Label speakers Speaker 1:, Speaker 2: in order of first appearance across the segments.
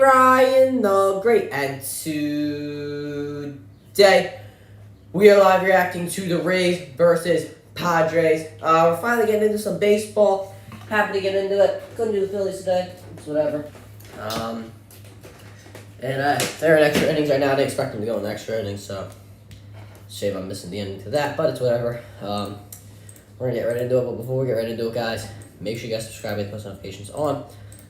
Speaker 1: Ryan the Great, and today we are live reacting to the Rays versus Padres. We're finally getting into some baseball. Happy to get into it. Couldn't do the Phillies today. It's whatever. They're in extra innings right now. I didn't expect them to go in extra innings, so shame I'm missing the ending to that, but it's whatever. We're gonna get right into it, but before we get right into it, guys, make sure you guys subscribe with post notifications on.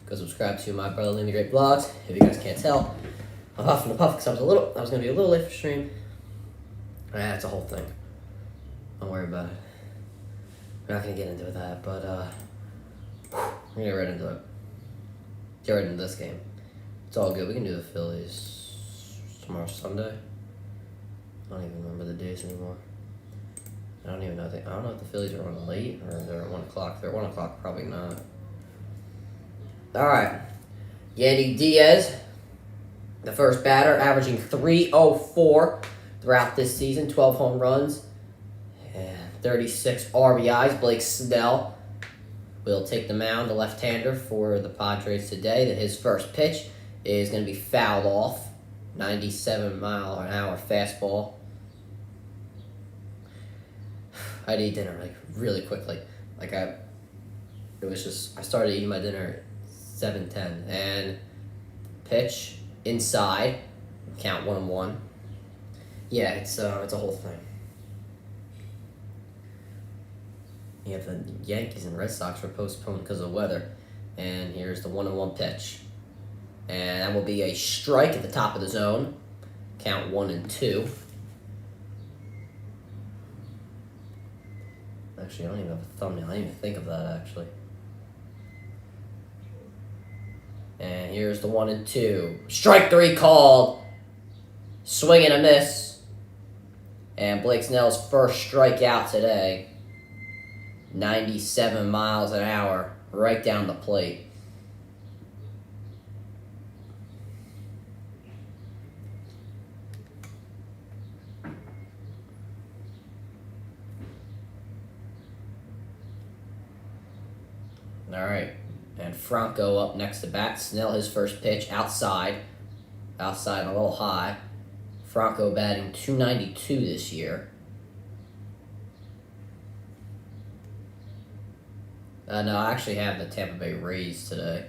Speaker 1: Go subscribe to my brother Lee the Great Vlogs. If you guys can't tell, I'm huffing the puff because I was gonna be a little late for stream. That's a whole thing. Don't worry about it. We're not gonna get into that, but we're gonna get right into it. Get right into this game. It's all good. We can do the Phillies tomorrow, Sunday. I don't even remember the days anymore. I don't even know. I don't know if the Phillies are running late or they're at 1 o'clock. They're at 1 o'clock, probably not. All right. Yandy Diaz, the first batter, averaging .304 throughout this season, 12 home runs and 36 RBIs. Blake Snell will take the mound, the left-hander for the Padres today. His first pitch is going to be fouled off, 97-mile-an-hour fastball. I'd eat dinner really quickly. I started eating my dinner at 7:10 and pitch inside, count 1-1. Yeah, it's a whole thing. Yeah, the Yankees and Red Sox were postponed because of weather, and here's the 1-1 pitch, and that will be a strike at the top of the zone, count 1-2. Actually, I don't even have a thumbnail. I didn't even think of that, actually. And here's the 1-2. Strike 3 called. Swing and a miss. And Blake Snell's first strikeout today. 97 miles an hour. Right down the plate. All right, and Franco up next to bat. Snell, his first pitch, outside a little high. Franco batting .292 this year. No, I actually have the Tampa Bay Rays today.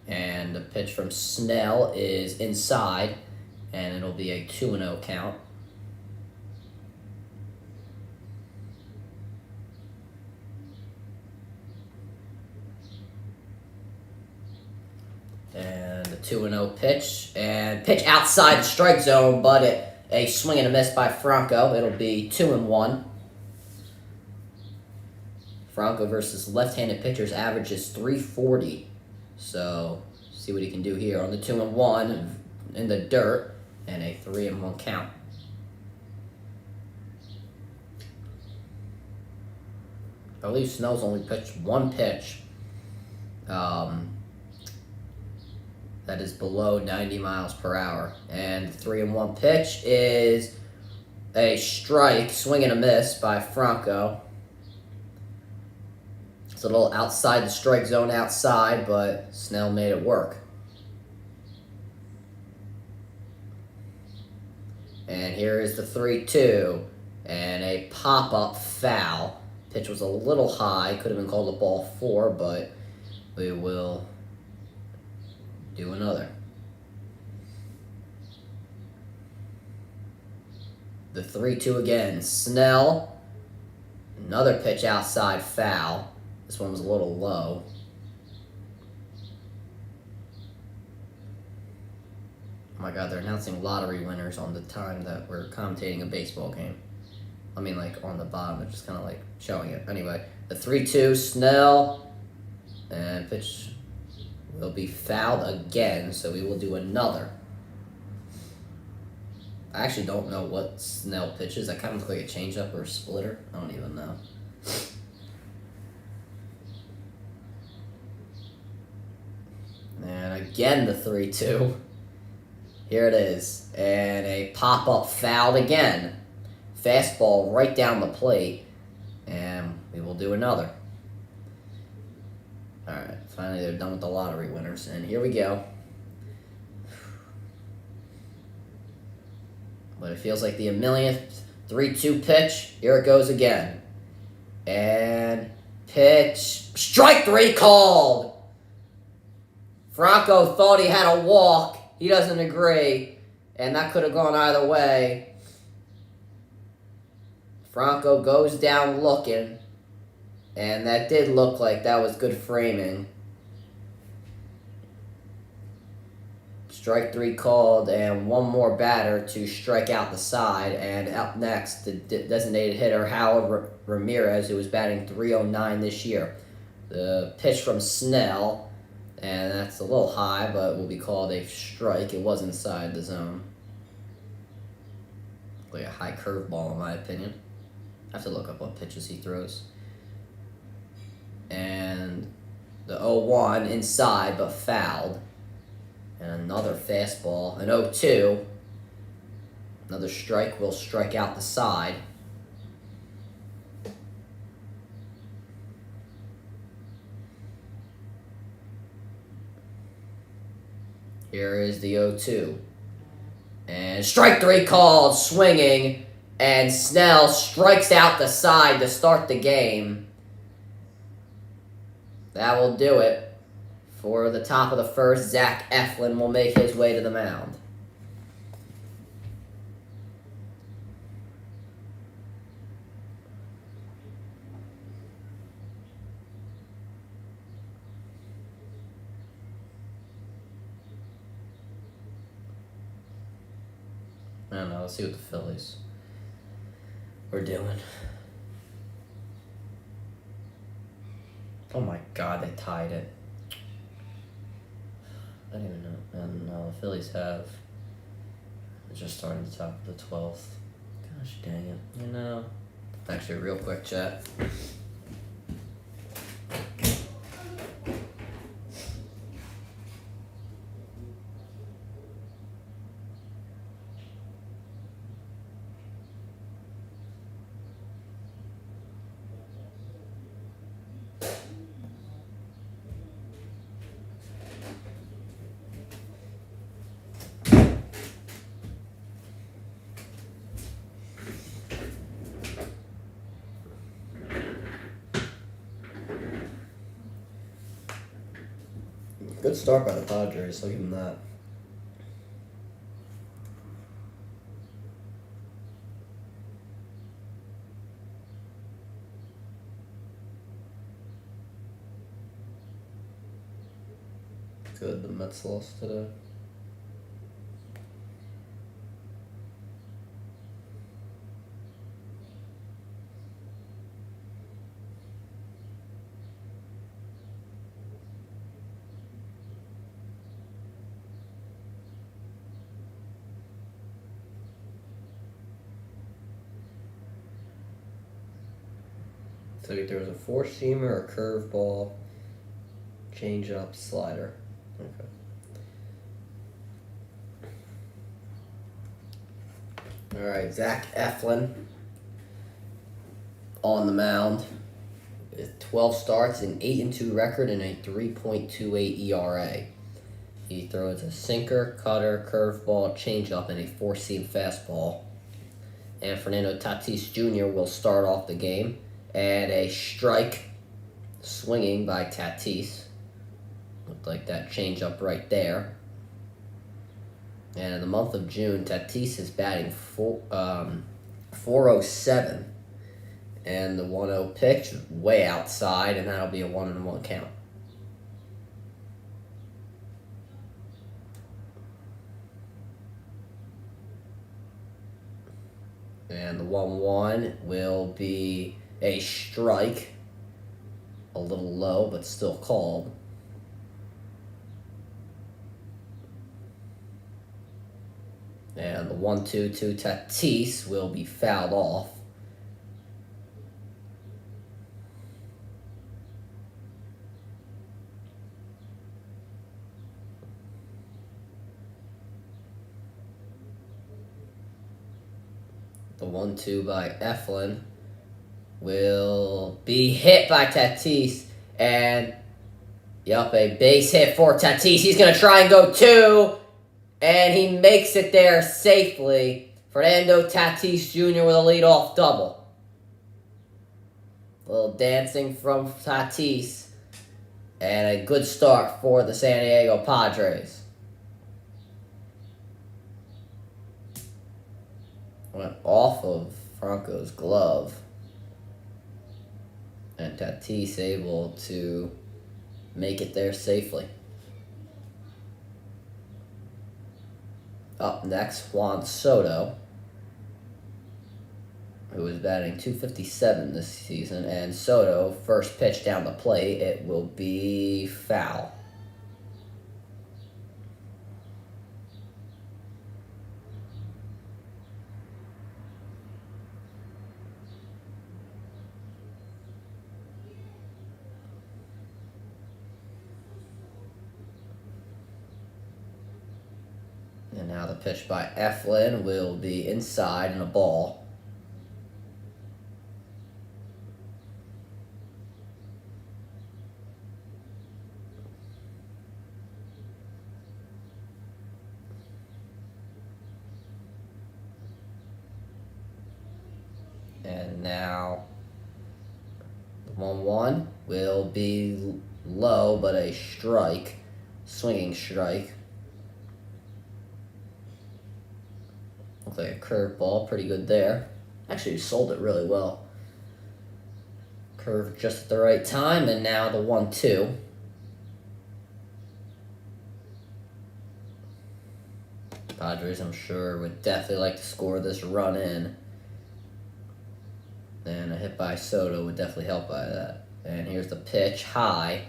Speaker 1: And the pitch from Snell is inside, and it'll be a 2-0 count. And the 2-0 pitch. And pitch outside the strike zone, but a swing and a miss by Franco. It'll be 2-1. Franco versus left-handed pitchers averages .340. So, see what he can do here on the 2-1 in the dirt. And a 3-1 count. I believe Snell's only pitched one pitch. That is below 90 miles per hour. And the 3-1 pitch is a strike, swing and a miss by Franco. It's a little outside the strike zone outside, but Snell made it work. And here is the 3-2. And a pop-up foul. Pitch was a little high. Could have been called a ball 4, but we will do another. The 3-2 again. Snell. Another pitch outside, foul. This one was a little low. Oh my God, they're announcing lottery winners on the time that we're commentating a baseball game. I mean, on the bottom, they're just kind of showing it. Anyway, the 3-2, Snell. And pitch will be fouled again, so we will do another. I actually don't know what Snell pitches. That kind of looks like a changeup or a splitter. I don't even know. And again, the 3-2. Here it is. And a pop-up fouled again. Fastball right down the plate. And we will do another. Alright, finally they're done with the lottery winners. And here we go. but it feels like the millionth 3-2 pitch. Here it goes again. And pitch. Strike 3 called. Franco thought he had a walk. He doesn't agree. And that could have gone either way. Franco goes down looking. And that did look like that was good framing. Strike 3 called, and one more batter to strike out the side. And up next, the designated hitter, Howard Ramirez, who was batting .309 this year. The pitch from Snell, and that's a little high, but will be called a strike. It was inside the zone. Like a high curveball, in my opinion. I have to look up what pitches he throws. And the 0-1 inside, but fouled. And another fastball, an 0-2. Another strike will strike out the side. Here is the 0-2. And strike 3 called, swinging. And Snell strikes out the side to start the game. That will do it. For the top of the first, Zach Eflin will make his way to the mound. I don't know. Let's see what the Phillies were doing. Oh my God, they tied it. I don't even know. And the Phillies have just starting the top of the 12th. Gosh dang it. You know. Actually, real quick chat. Good start by the Padres, I'll give them that. Good, the Mets lost today. So there was a four-seamer, a curveball, change-up, slider. Okay. All right, Zach Eflin on the mound with 12 starts, an 8-2 record, and a 3.28 ERA. He throws a sinker, cutter, curveball, changeup, and a four-seam fastball. And Fernando Tatis Jr. will start off the game. And a strike swinging by Tatis. Looked like that changeup right there. And in the month of June, Tatis is batting 407. And the 1-0 pitch way outside, and that'll be a 1-1 count. And the 1-1 will be a strike, a little low, but still called. And the 1-2 to Tatis will be fouled off. The 1-2 by Eflin will be hit by Tatis, and yup, a base hit for Tatis. He's going to try and go 2, and he makes it there safely Fernando Tatis Jr. with a leadoff double. A little dancing from Tatis. And a good start for the San Diego Padres. Went off of Franco's glove. And Tatis able to make it there safely. Up next, Juan Soto, who is batting .257 this season. And Soto, first pitch down the plate, it will be foul. And now the pitch by Eflin will be inside and a ball. And now the 1-1 will be low, but a strike, swinging strike. Looks like a curveball, pretty good there. Actually, sold it really well. Curve just at the right time, and now the 1-2. Padres, I'm sure, would definitely like to score this run in. And a hit by Soto would definitely help by that. And here's the pitch, high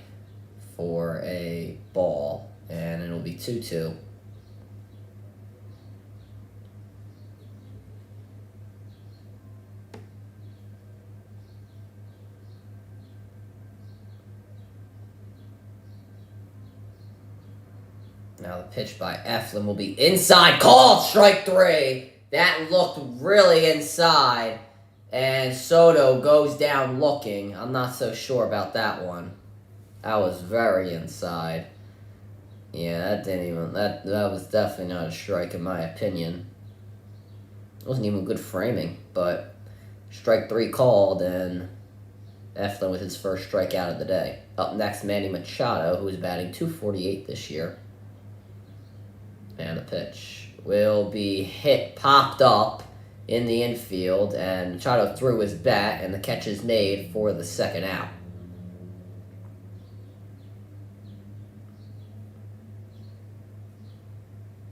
Speaker 1: for a ball, and it'll be 2-2. Now the pitch by Eflin will be inside, called, strike 3. That looked really inside, and Soto goes down looking. I'm not so sure about that one. That was very inside. Yeah, that was definitely not a strike in my opinion. It wasn't even good framing, but strike 3 called, and Eflin with his first strikeout of the day. Up next, Manny Machado, who is batting .248 this year. And the pitch will be popped up in the infield, and Machado threw his bat, and the catch is made for the second out.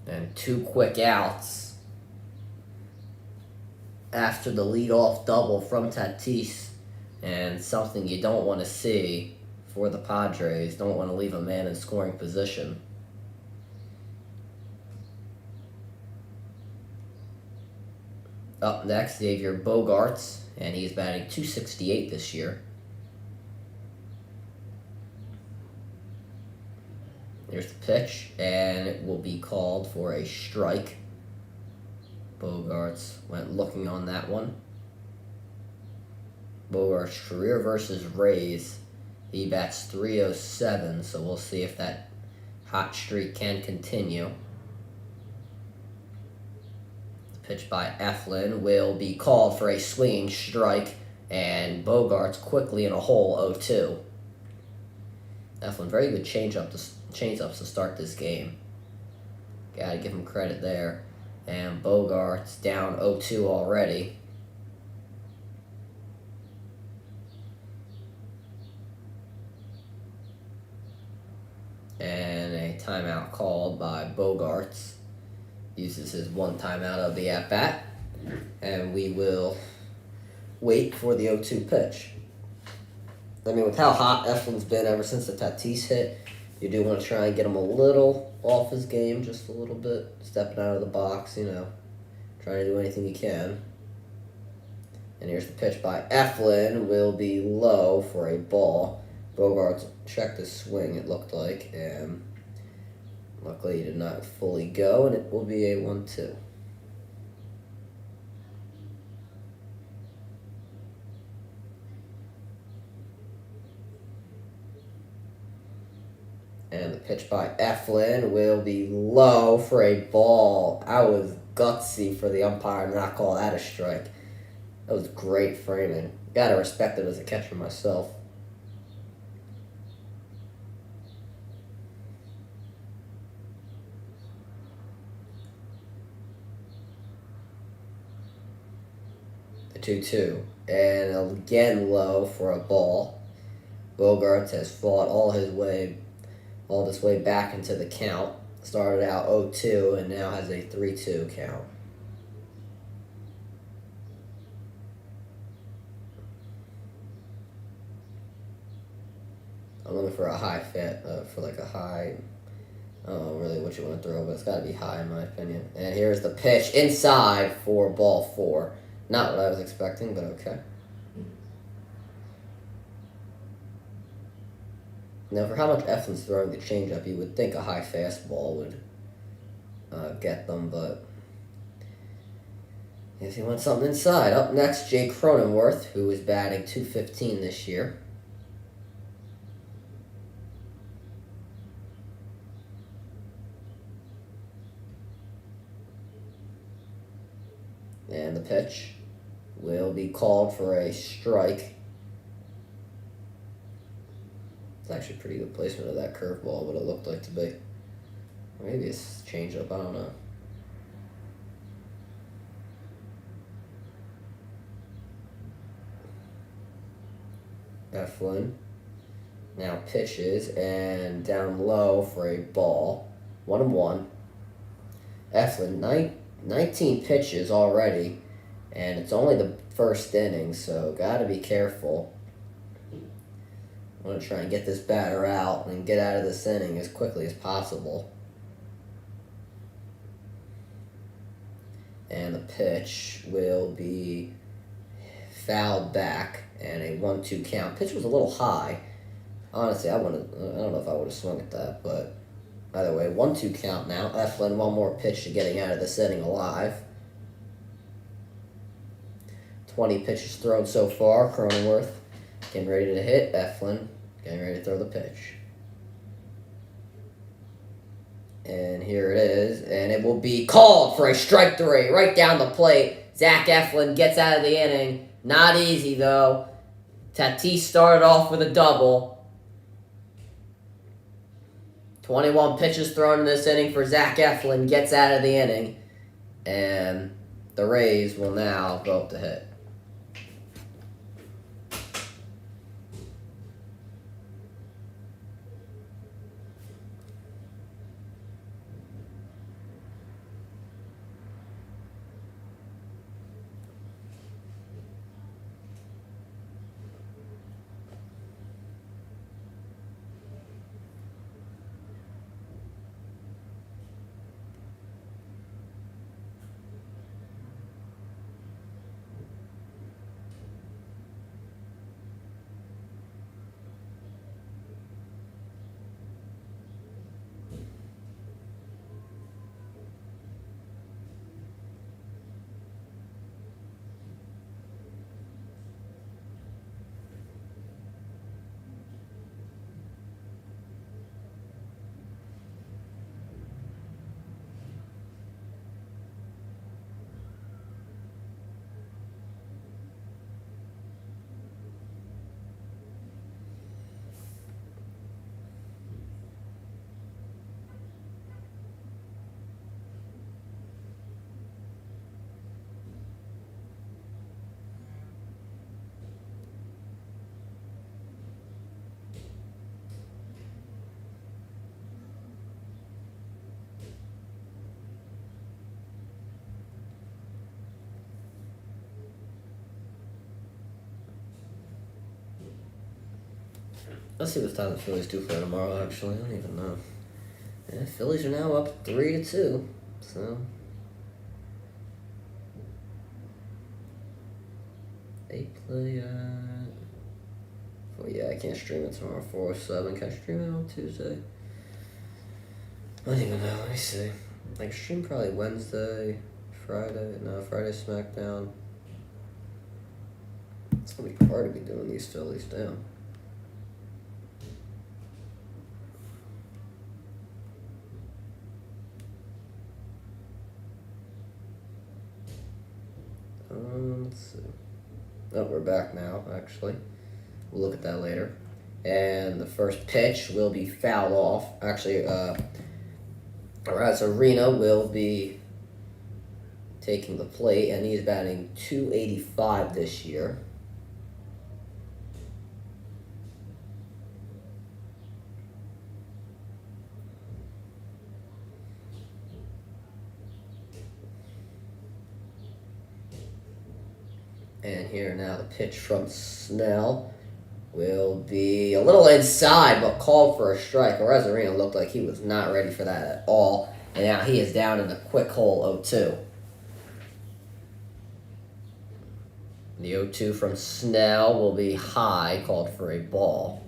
Speaker 1: And 2 quick outs after the leadoff double from Tatis, and something you don't want to see for the Padres. Don't want to leave a man in scoring position. Up next, Xavier Bogaerts, and he's batting .268 this year. Here's the pitch, and it will be called for a strike. Bogaerts went looking on that one. Bogaerts' career versus Rays, he bats .307, so we'll see if that hot streak can continue. Pitch by Eflin will be called for a swinging strike, and Bogaerts quickly in a hole, 0-2. Eflin, very good change-ups to start this game. Gotta give him credit there. And Bogaerts down 0-2 already. And a timeout called by Bogaerts. Uses his one timeout of the at-bat. And we will wait for the 0-2 pitch. I mean, with how hot Eflin's been ever since the Tatis hit, you do want to try and get him a little off his game, just a little bit. Stepping out of the box, trying to do anything you can. And here's the pitch by Eflin, will be low for a ball. Bogaerts checked his swing, it looked like, and luckily he did not fully go, and it will be a 1-2. And the pitch by Eflin will be low for a ball. I was gutsy for the umpire to not call that a strike. That was great framing. Gotta respect it as a catcher myself. The 2-2. And again low for a ball. Bogarts has fought all this way back into the count. Started out 0-2 and now has a 3-2 count. I'm looking for a high I don't know really what you want to throw, but it's got to be high in my opinion. And here's the pitch inside for ball 4. Not what I was expecting, but okay. Now, for how much Eflin's throwing the changeup, you would think a high fastball would get them, but if you want something inside. Up next, Jake Cronenworth, who is batting .215 this year. And the pitch will be called for a strike. It's actually pretty good placement of that curveball, what it looked like to be. Maybe it's changeup, I don't know. Eflin now pitches and down low for a ball. 1-1. Eflin, 19 pitches already, and it's only the first inning, so gotta be careful. I want to try and get this batter out and get out of this inning as quickly as possible. And the pitch will be fouled back and a 1-2 count. Pitch was a little high. Honestly, I don't know if I would have swung at that, but either way, 1-2 count now. Eflin, one more pitch to getting out of this inning alive. 20 pitches thrown so far. Cronenworth getting ready to hit. Eflin getting ready to throw the pitch. And here it is. And it will be called for a strike 3 right down the plate. Zach Eflin gets out of the inning. Not easy, though. Tatis started off with a double. 21 pitches thrown in this inning for Zach Eflin. Gets out of the inning. And the Rays will now go up to hit. Let's see what time the Phillies do play tomorrow, actually. I don't even know. Yeah, Phillies are now up 3-2. So they play oh yeah, I can't stream it tomorrow. 4:07. Can I stream it on Tuesday? I don't even know. Let me see. I can stream probably Wednesday, Friday. No, Friday SmackDown. It's gonna be hard to be doing these Phillies down. Let's see. Oh, we're back now, actually. We'll look at that later. And the first pitch will be fouled off. Actually, Arena will be taking the plate, and he's batting .285 this year. And here now the pitch from Snell will be a little inside, but called for a strike. Arena looked like he was not ready for that at all. And now he is down in the quick hole 0-2. The 0-2 from Snell will be high, called for a ball.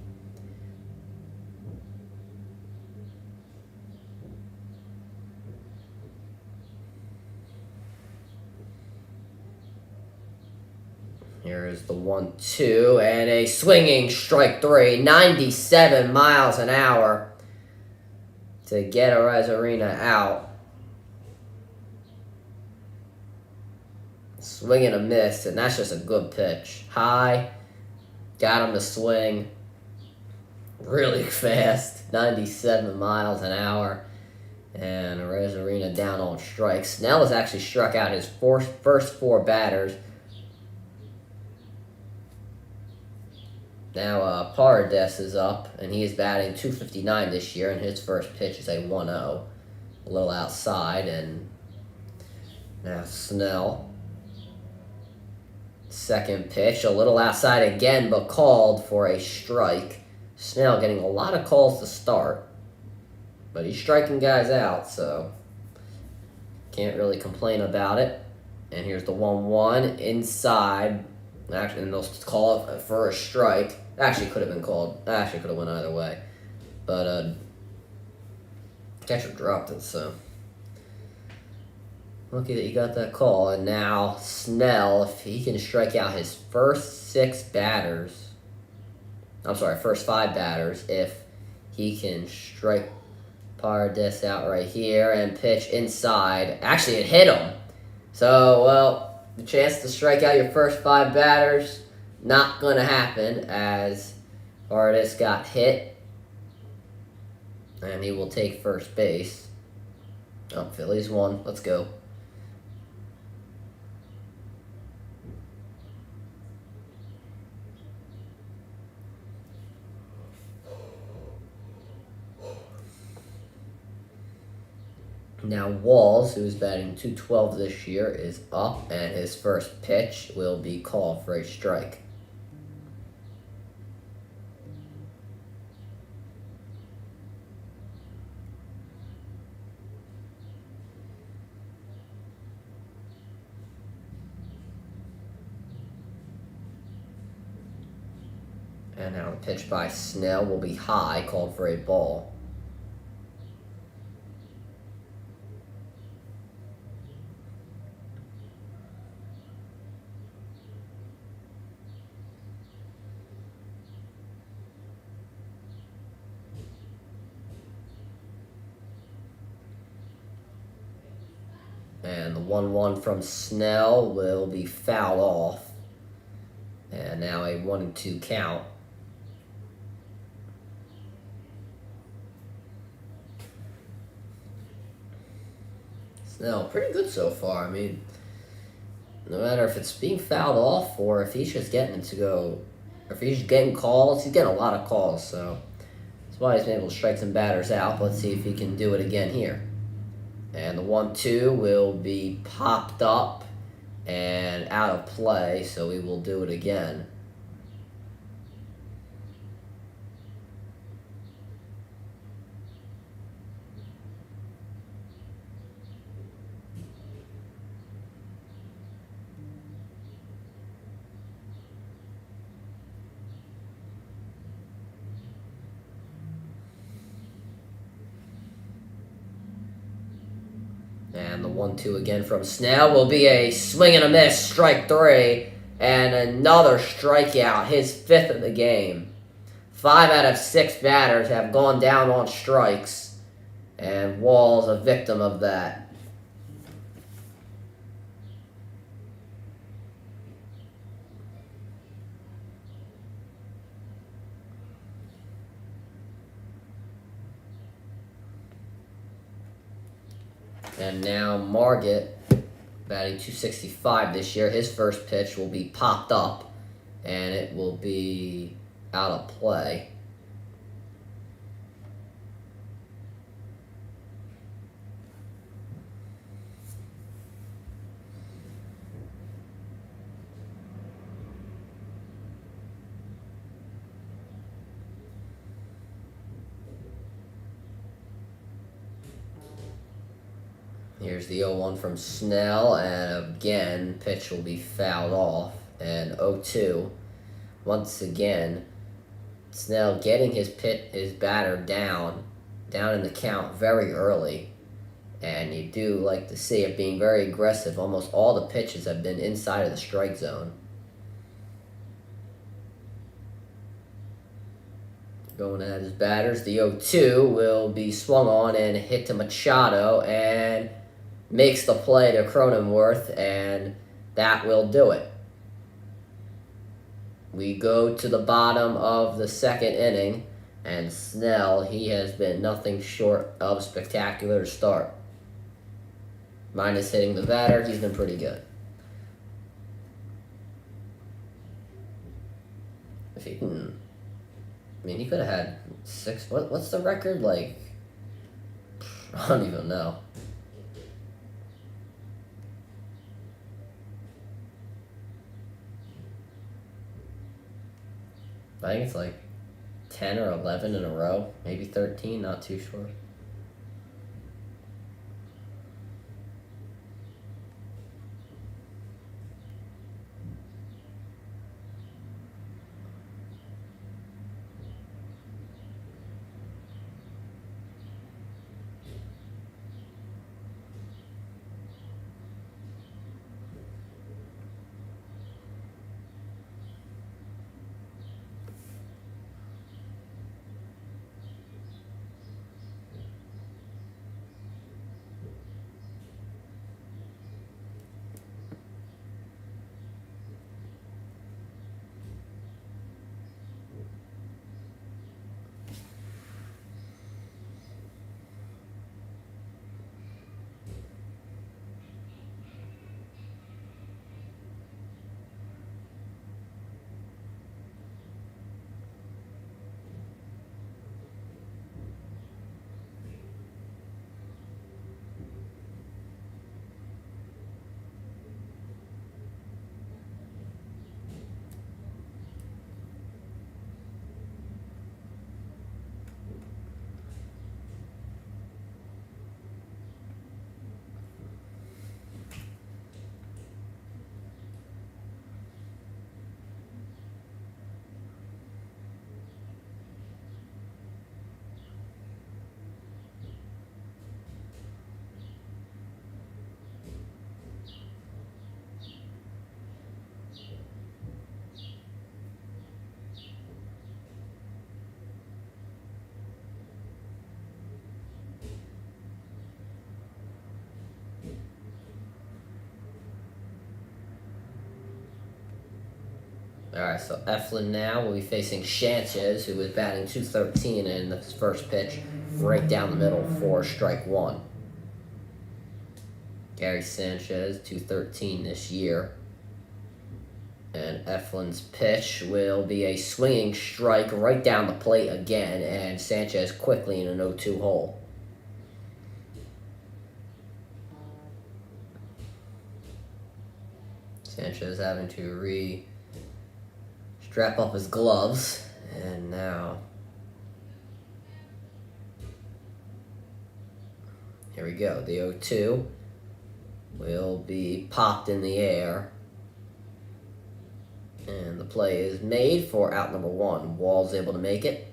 Speaker 1: Here is the 1-2 and a swinging strike 3, 97 miles an hour to get Arena out. Swing and a miss, and that's just a good pitch. High, got him to swing really fast, 97 miles an hour. And Arena down on strikes. Snell has actually struck out his first 4 batters. Now, Padres is up, and he is batting .259 this year, and his first pitch is a 1-0. A little outside, and now Snell. Second pitch, a little outside again, but called for a strike. Snell getting a lot of calls to start, but he's striking guys out, so can't really complain about it. And here's the 1-1 inside. Actually, and they'll call it for a strike. Actually, could have been called. Actually, could have went either way. But catcher dropped it, so lucky that you got that call. And now Snell, if he can strike out his first 5 batters, if he can strike Padres out right here and pitch inside. Actually, it hit him. So, well, the chance to strike out your first 5 batters, not going to happen, as Padres got hit. And he will take first base. Oh, Phillies won. Let's go. Now Walls, who's batting .212 this year, is up, and his first pitch will be called for a strike. And now the pitch by Snell will be high, called for a ball. And the 1-1 from Snell will be fouled off. And now a 1-2 count. Snell, pretty good so far. I mean, no matter if it's being fouled off or if he's just getting if he's getting calls, he's getting a lot of calls, so that's why he's been able to strike some batters out. Let's see if he can do it again here. And the 1-2 will be popped up and out of play, so we will do it again. And the 1-2 again from Snell will be a swing and a miss, strike 3, and another strikeout, his 5th of the game. 5 out of 6 batters have gone down on strikes, and Wall's a victim of that. And now Margit, batting 265 this year. His first pitch will be popped up, and it will be out of play. Here's the 0-1 from Snell, and again, pitch will be fouled off. And 0-2, once again, Snell getting his batter down in the count very early. And you do like to see it being very aggressive. Almost all the pitches have been inside of the strike zone. Going at his batters, the 0-2 will be swung on and hit to Machado, and makes the play to Cronenworth, and that will do it. We go to the bottom of the second inning, and Snell, he has been nothing short of spectacular to start. Minus hitting the batter, he's been pretty good. If he can, I mean, he could have had 6. What's the record? Like, I don't even know. I think it's like 10 or 11 in a row, maybe 13, not too sure. Alright, so Eflin now will be facing Sanchez, who was batting 213 in the first pitch, right down the middle for strike one. Gary Sanchez, 213 this year. And Eflin's pitch will be a swinging strike right down the plate again, and Sanchez quickly in an 0-2 hole. Sanchez having to strap up his gloves, and now here we go. The 0-2 will be popped in the air, and the play is made for out number one. Wall's able to make it.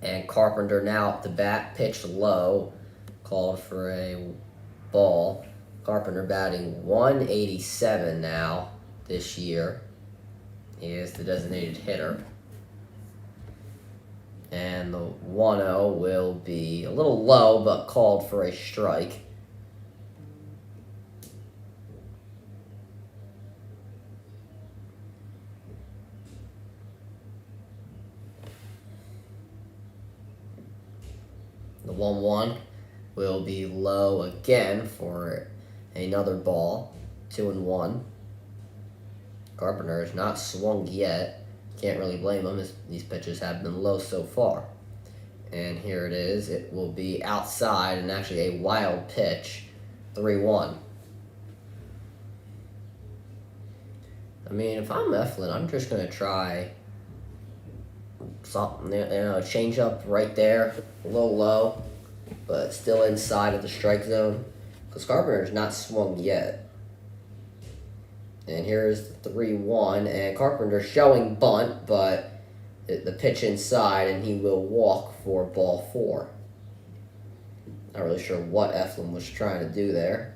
Speaker 1: And Carpenter now up to bat, pitched low, called for a ball. Carpenter batting 187 now this year. He is the designated hitter. And the 1-0 will be a little low, but called for a strike. The 1-1 will be low again for another ball. 2-1. Carpenter has not swung yet. Can't really blame him, as these pitches have been low so far. And here it is. It will be outside, and actually a wild pitch. 3-1. I mean, if I'm Eflin, I'm just going to try something, change up right there, a little low, but still inside of the strike zone, because Carpenter's not swung yet. And here's the 3-1, and Carpenter showing bunt, but the pitch inside, and he will walk for ball 4. Not really sure what Eflin was trying to do there.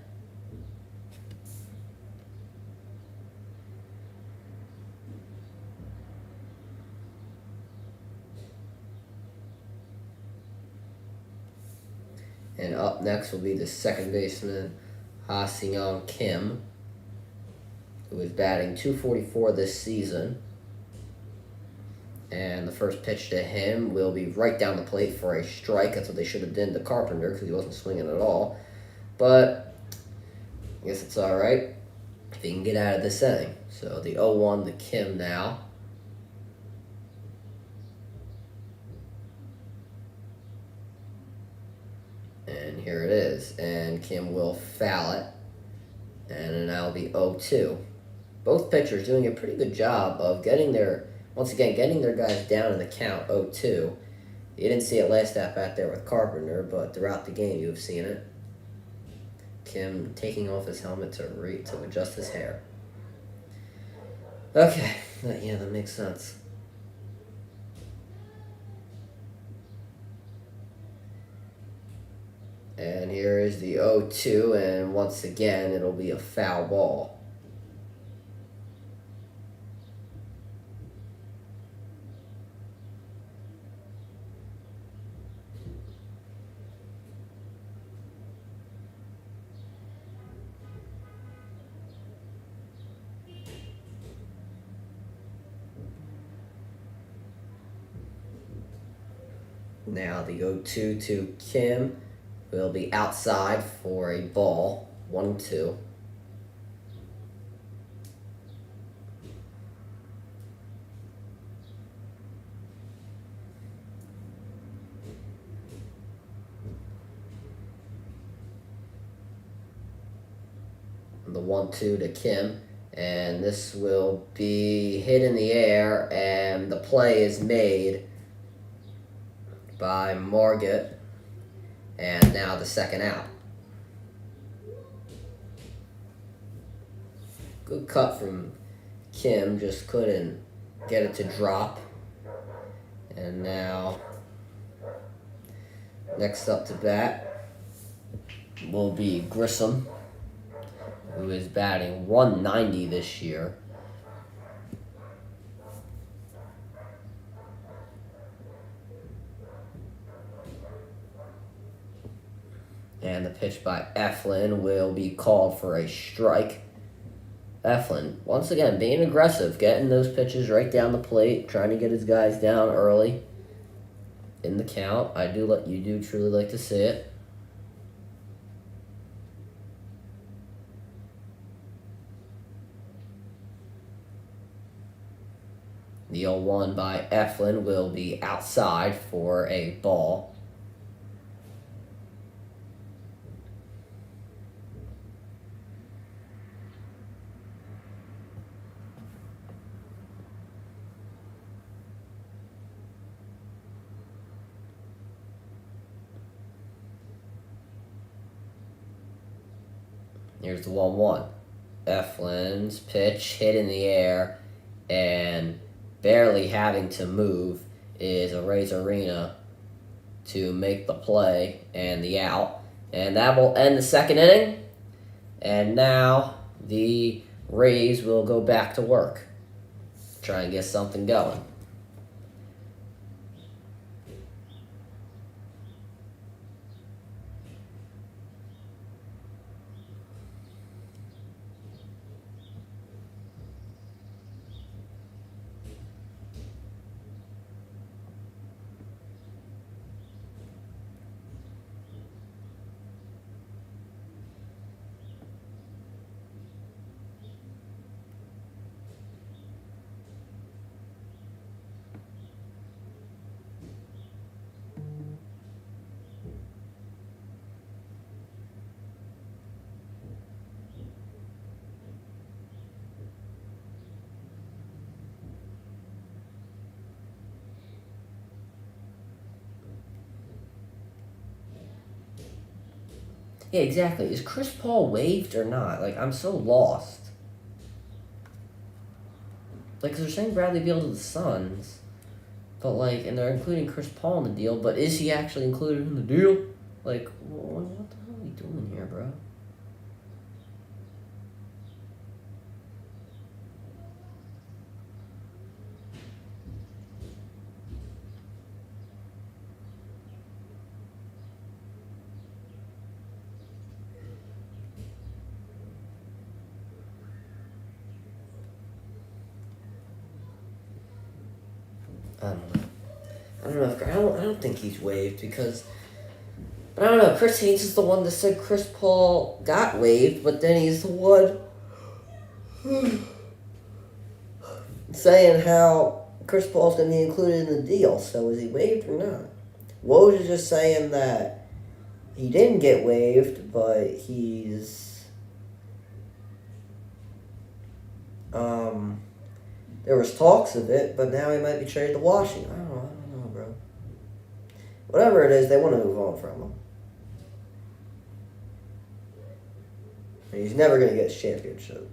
Speaker 1: And up next will be the second baseman, Ha-Seong Kim, who is batting .244 this season. And the first pitch to him will be right down the plate for a strike. That's what they should have done to Carpenter, because he wasn't swinging at all. But I guess it's all right if he can get out of this inning. So the 0-1 to Kim now. And here it is. And Kim will foul it. And now it'll be 0-2. Both pitchers doing a pretty good job of getting their guys down in the count, 0-2. You didn't see it last at-bat there with Carpenter, but throughout the game you've seen it. Kim taking off his helmet to adjust his hair. Okay, yeah, that makes sense. And here is the 0-2, and once again it'll be a foul ball. Now the 0-2 to Kim will be outside for a ball, 1-2. The 1-2 to Kim, and this will be hit in the air, and the play is made by Margit, and now the second out. Good cut from Kim, just couldn't get it to drop. And now, next up to bat will be Grissom, who is batting .190 this year. And the pitch by Eflin will be called for a strike. Eflin, once again, being aggressive, getting those pitches right down the plate, trying to get his guys down early in the count. You do truly like to see it. The 0-1 by Eflin will be outside for a ball. Here's the 1-1. Eflin's pitch hit in the air and barely having to move is Arena to make the play and the out. And that will end the second inning. And now the Rays will go back to work. Try and get something going. Yeah, exactly. Is Chris Paul waived or not? Like, I'm so lost. Like, 'cause they're saying Bradley Beal to the Suns, but like, and they're including Chris Paul in the deal. But is he actually included in the deal? Like, what the hell are we doing here, bro? I don't know. I don't think he's waived because. But I don't know. Chris Haynes is the one that said Chris Paul got waived, but then he's the one saying how Chris Paul's going to be included in the deal. So is he waived or not? Woj is just saying that he didn't get waived, but he's there was talks of it, but now he might be traded to Washington. I don't know, bro. Whatever it is, they want to move on from him. He's never going to get his championship.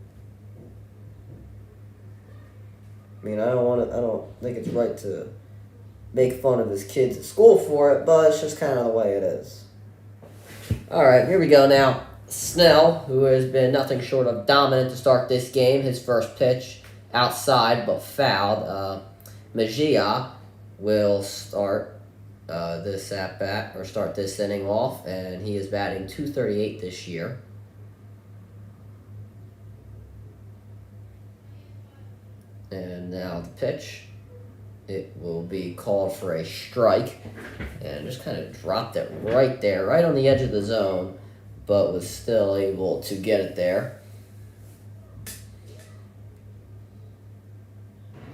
Speaker 1: I mean, I don't think it's right to make fun of his kids at school for it, but it's just kind of the way it is. All right, here we go now. Snell, who has been nothing short of dominant to start this game, his first pitch outside but fouled. Mejia will start this at bat or start this inning off, and he is batting .238 this year. And now the pitch. It will be called for a strike. And just kind of dropped it right there, right on the edge of the zone, but was still able to get it there.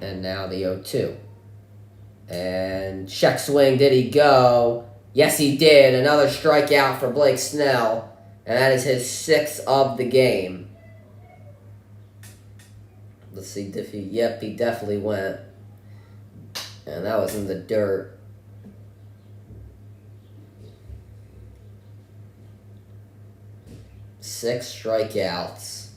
Speaker 1: And now the 0-2. And check swing, did he go? Yes, he did. Another strikeout for Blake Snell. And that is his 6th of the game. Let's see if he... Yep, he definitely went. And that was in the dirt. Six strikeouts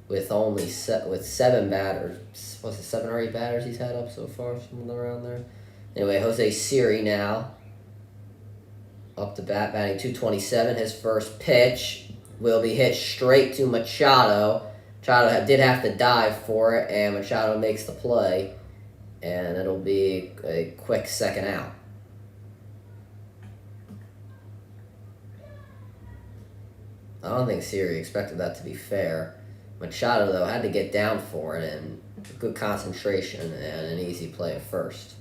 Speaker 1: with only with 7 batters. Was it 7 or 8 batters he's had up so far? Something around there. Anyway, Jose Siri now up to bat, batting .227. His first pitch will be hit straight to Machado. Machado did have to dive for it, and Machado makes the play. And it'll be a quick second out. I don't think Siri expected that to be fair. Machado, though, had to get down for it, and good concentration and an easy play at first.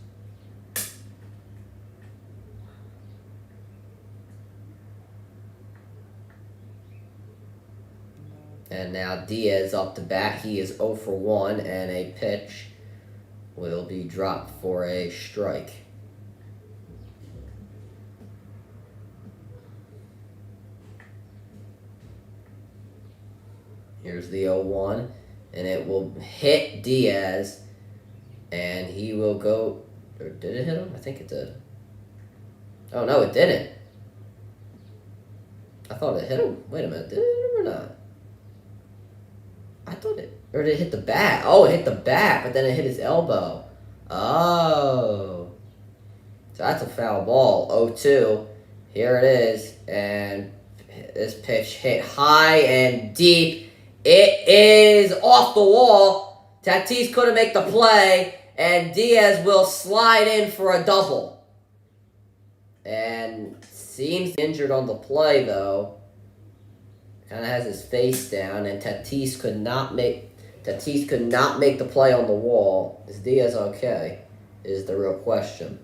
Speaker 1: And now Diaz up to bat. He is 0 for 1, and a pitch will be dropped for a strike. Here's the 0-1, and it will hit Diaz, and he will go... Or did it hit him? I think it did. Oh, no, it didn't. I thought it hit him. Wait a minute, did it hit him or not? I thought it... Or did it hit the bat? Oh, it hit the bat, but then it hit his elbow. Oh. So that's a foul ball. 0-2. Here it is, and this pitch hit high and deep It is off the wall. Tatis couldn't make the play, and Diaz will slide in for a double. And seems injured on the play, though. Kind of has his face down, and Tatis could not make the play on the wall. Is Diaz okay? Is the real question.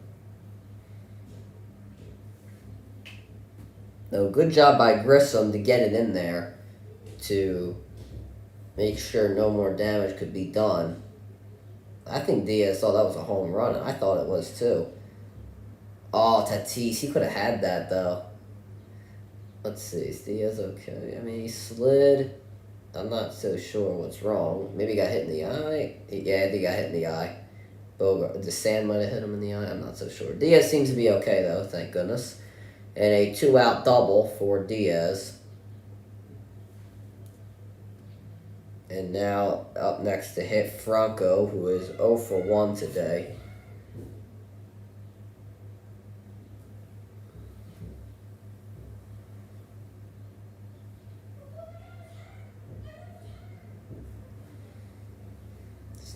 Speaker 1: No, good job by Grissom to get it in there to make sure no more damage could be done. I think Diaz thought that was a home run. I thought it was too. Oh, Tatis, he could have had that though. Let's see, is Diaz okay? I mean, he slid. I'm not so sure what's wrong. Maybe he got hit in the eye. Yeah, I think he got hit in the eye. The sand might have hit him in the eye. I'm not so sure. Diaz seems to be okay though, thank goodness. And a 2-out double for Diaz. And now up next to hit Franco, who is 0 for 1 today.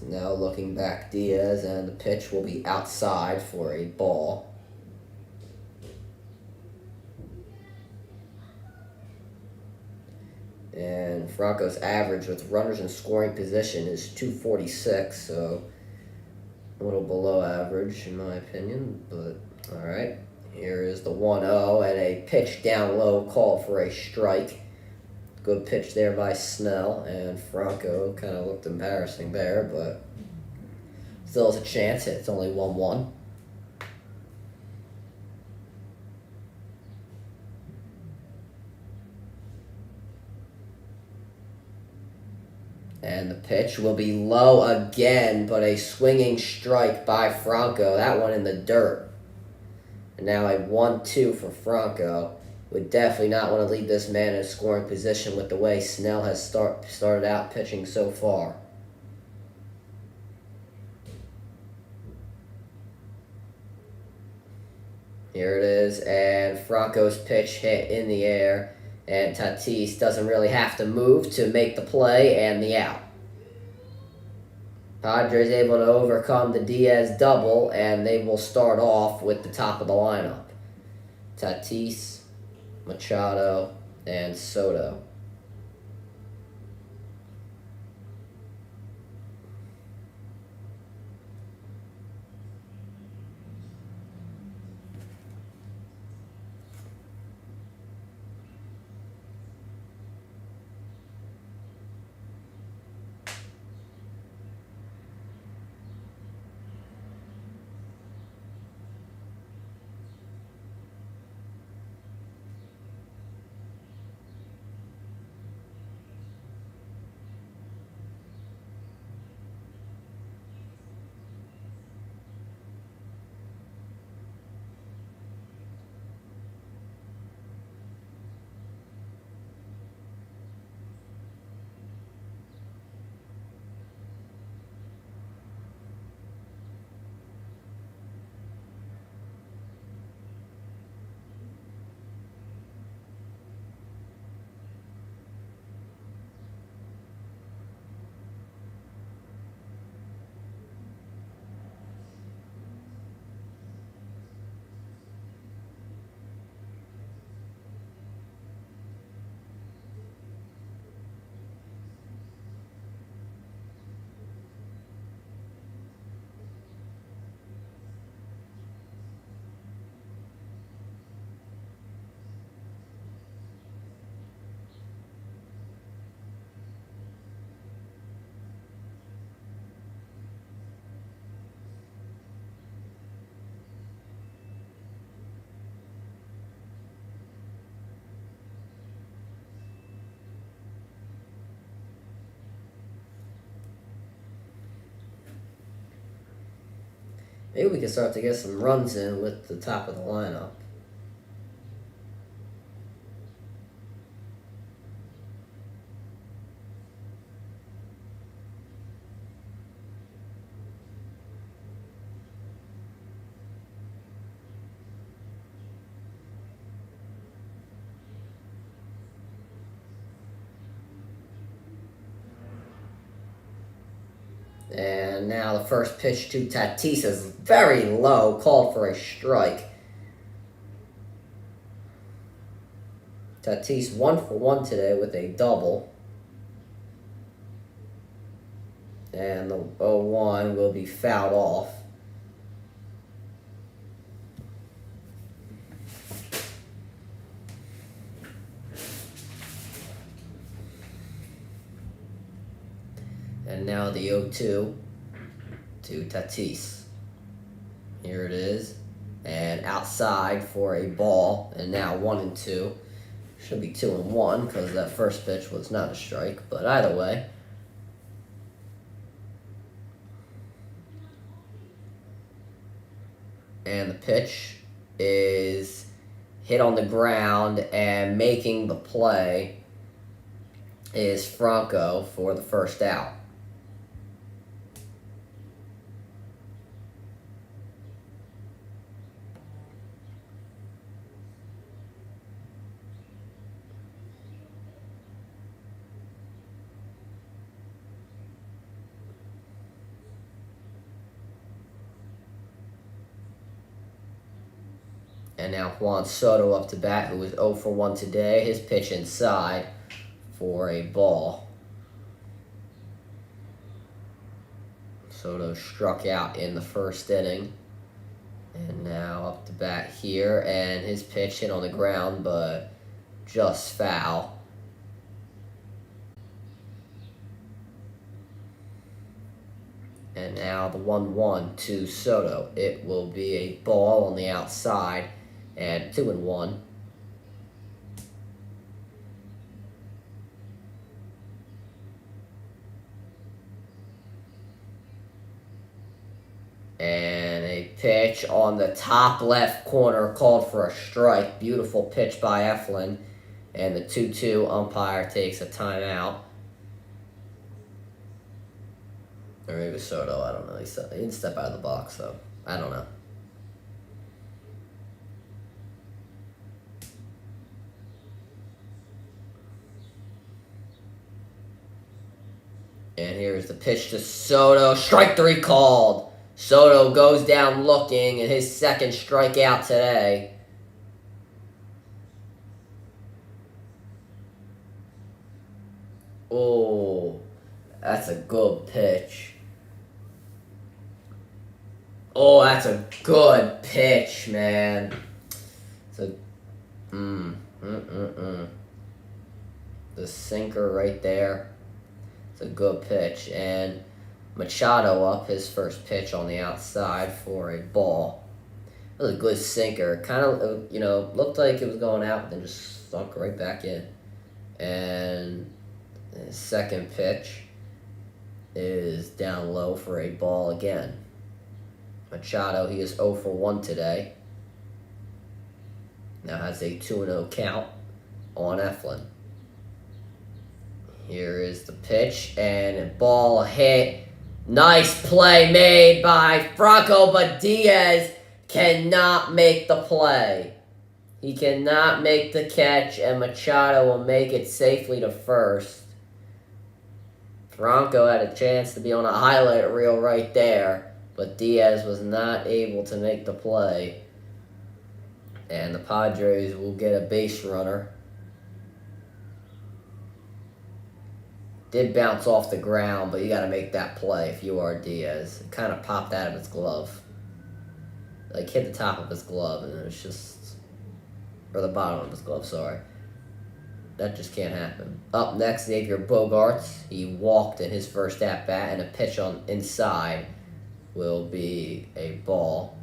Speaker 1: Now looking back, Diaz, and the pitch will be outside for a ball. And Franco's average with runners in scoring position is 246, so a little below average in my opinion, but alright. Here is the 1-0 and a pitch down low called for a strike. Good pitch there by Snell, and Franco kind of looked embarrassing there, but still has a chance. It's only 1-1. And the pitch will be low again, but a swinging strike by Franco. That one in the dirt. And now a 1-2 for Franco. Would definitely not want to leave this man in a scoring position with the way Snell has started out pitching so far. Here it is, and Franco's pitch hit in the air, and Tatis doesn't really have to move to make the play and the out. Padres able to overcome the Diaz double, and they will start off with the top of the lineup. Tatis, Machado, and Soto. Maybe we can start to get some runs in with the top of the lineup. And now the first pitch to Tatis is very low, called for a strike. Tatis 1-for-1 today with a double. And the 0-1 will be fouled off. And now the 0-2 to Tatis. Here it is. And outside for a ball. And now 1-2. Should be 2-1 because that first pitch was not a strike. But either way. And the pitch is hit on the ground, and making the play is Franco for the first out. And now Juan Soto up to bat, who was 0-for-1 today. His pitch inside for a ball. Soto struck out in the first inning. And now up to bat here. And his pitch hit on the ground, but just foul. And now the 1-1 to Soto. It will be a ball on the outside. And 2-1. And a pitch on the top left corner called for a strike. Beautiful pitch by Eflin. And the 2-2 umpire takes a timeout. Or maybe Soto, I don't know. He didn't step out of the box, so I don't know. And here's the pitch to Soto. Strike 3 called. Soto goes down looking, and his second strikeout today. Oh, that's a good pitch. Oh, that's a good pitch, man. It's a the sinker right there. It's a good pitch. And Machado up his first pitch on the outside for a ball. It was a good sinker. Kind of, looked like it was going out, but then just sunk right back in. And his second pitch is down low for a ball again. Machado, he is 0-for-1 today. Now has a 2-0 count on Eflin. Here is the pitch, and a ball hit. Nice play made by Franco, but Diaz cannot make the play. He cannot make the catch, and Machado will make it safely to first. Franco had a chance to be on a highlight reel right there, but Diaz was not able to make the play. And the Padres will get a base runner. Did bounce off the ground, but you got to make that play if you are Diaz. It kind of popped out of his glove. Like, hit the top of his glove, and it's just... Or the bottom of his glove, sorry. That just can't happen. Up next, Xavier Bogaerts. He walked in his first at-bat, and a pitch on inside will be a ball.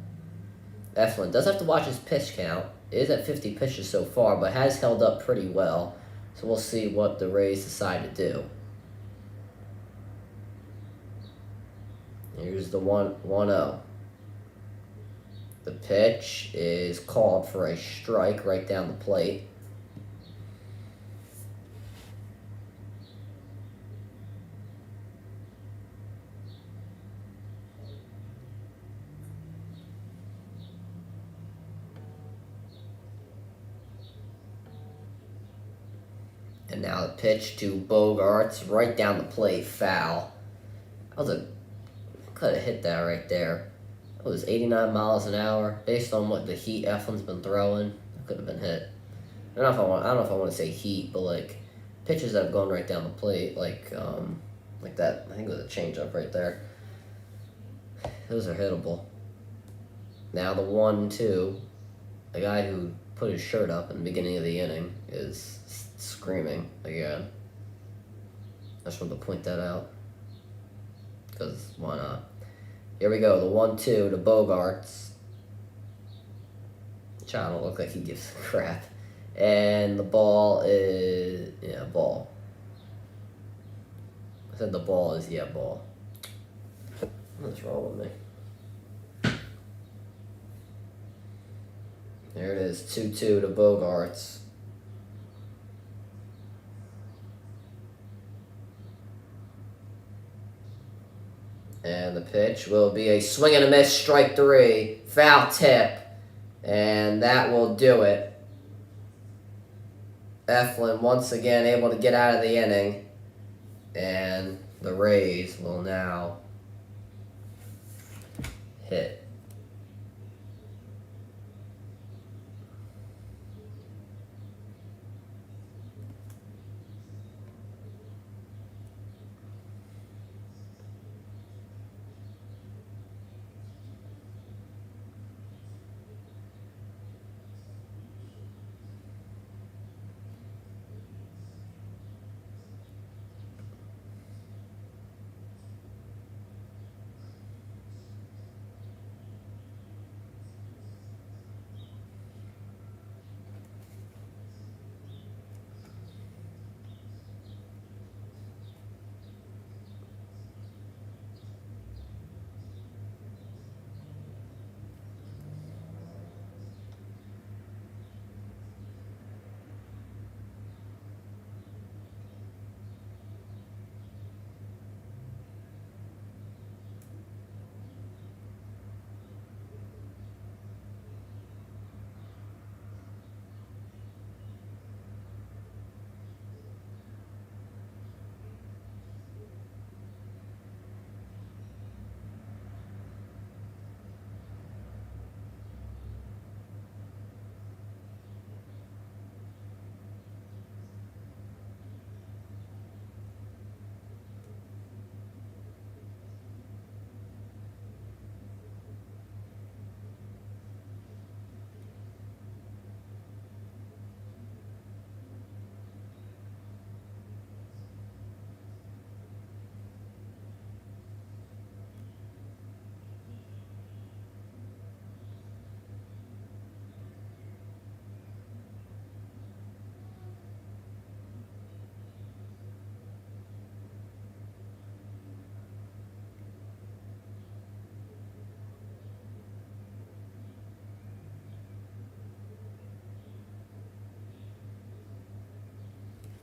Speaker 1: Eflin does have to watch his pitch count. It is at 50 pitches so far, but has held up pretty well. So we'll see what the Rays decide to do. Here's the 1-0. The pitch is called for a strike right down the plate. And now the pitch to Bogaerts right down the plate, foul. That was a could have hit that right there. It was 89 miles an hour. Based on what the heat Eflin's been throwing, it could have been hit. I don't know if I want to say heat, but like pitches that have gone right down the plate, like that. I think it was a changeup right there. Those are hittable. Now the 1-2, the guy who put his shirt up in the beginning of the inning is screaming again. I just wanted to point that out. Because why not? Here we go, the 1-2 to Bogarts. Child don't look like he gives a crap. And the ball is, ball. I said the ball is, ball. What's wrong with me? There it is, 2-2 to Bogarts. And the pitch will be a swing and a miss, strike 3, foul tip. And that will do it. Eflin once again able to get out of the inning. And the Rays will now hit.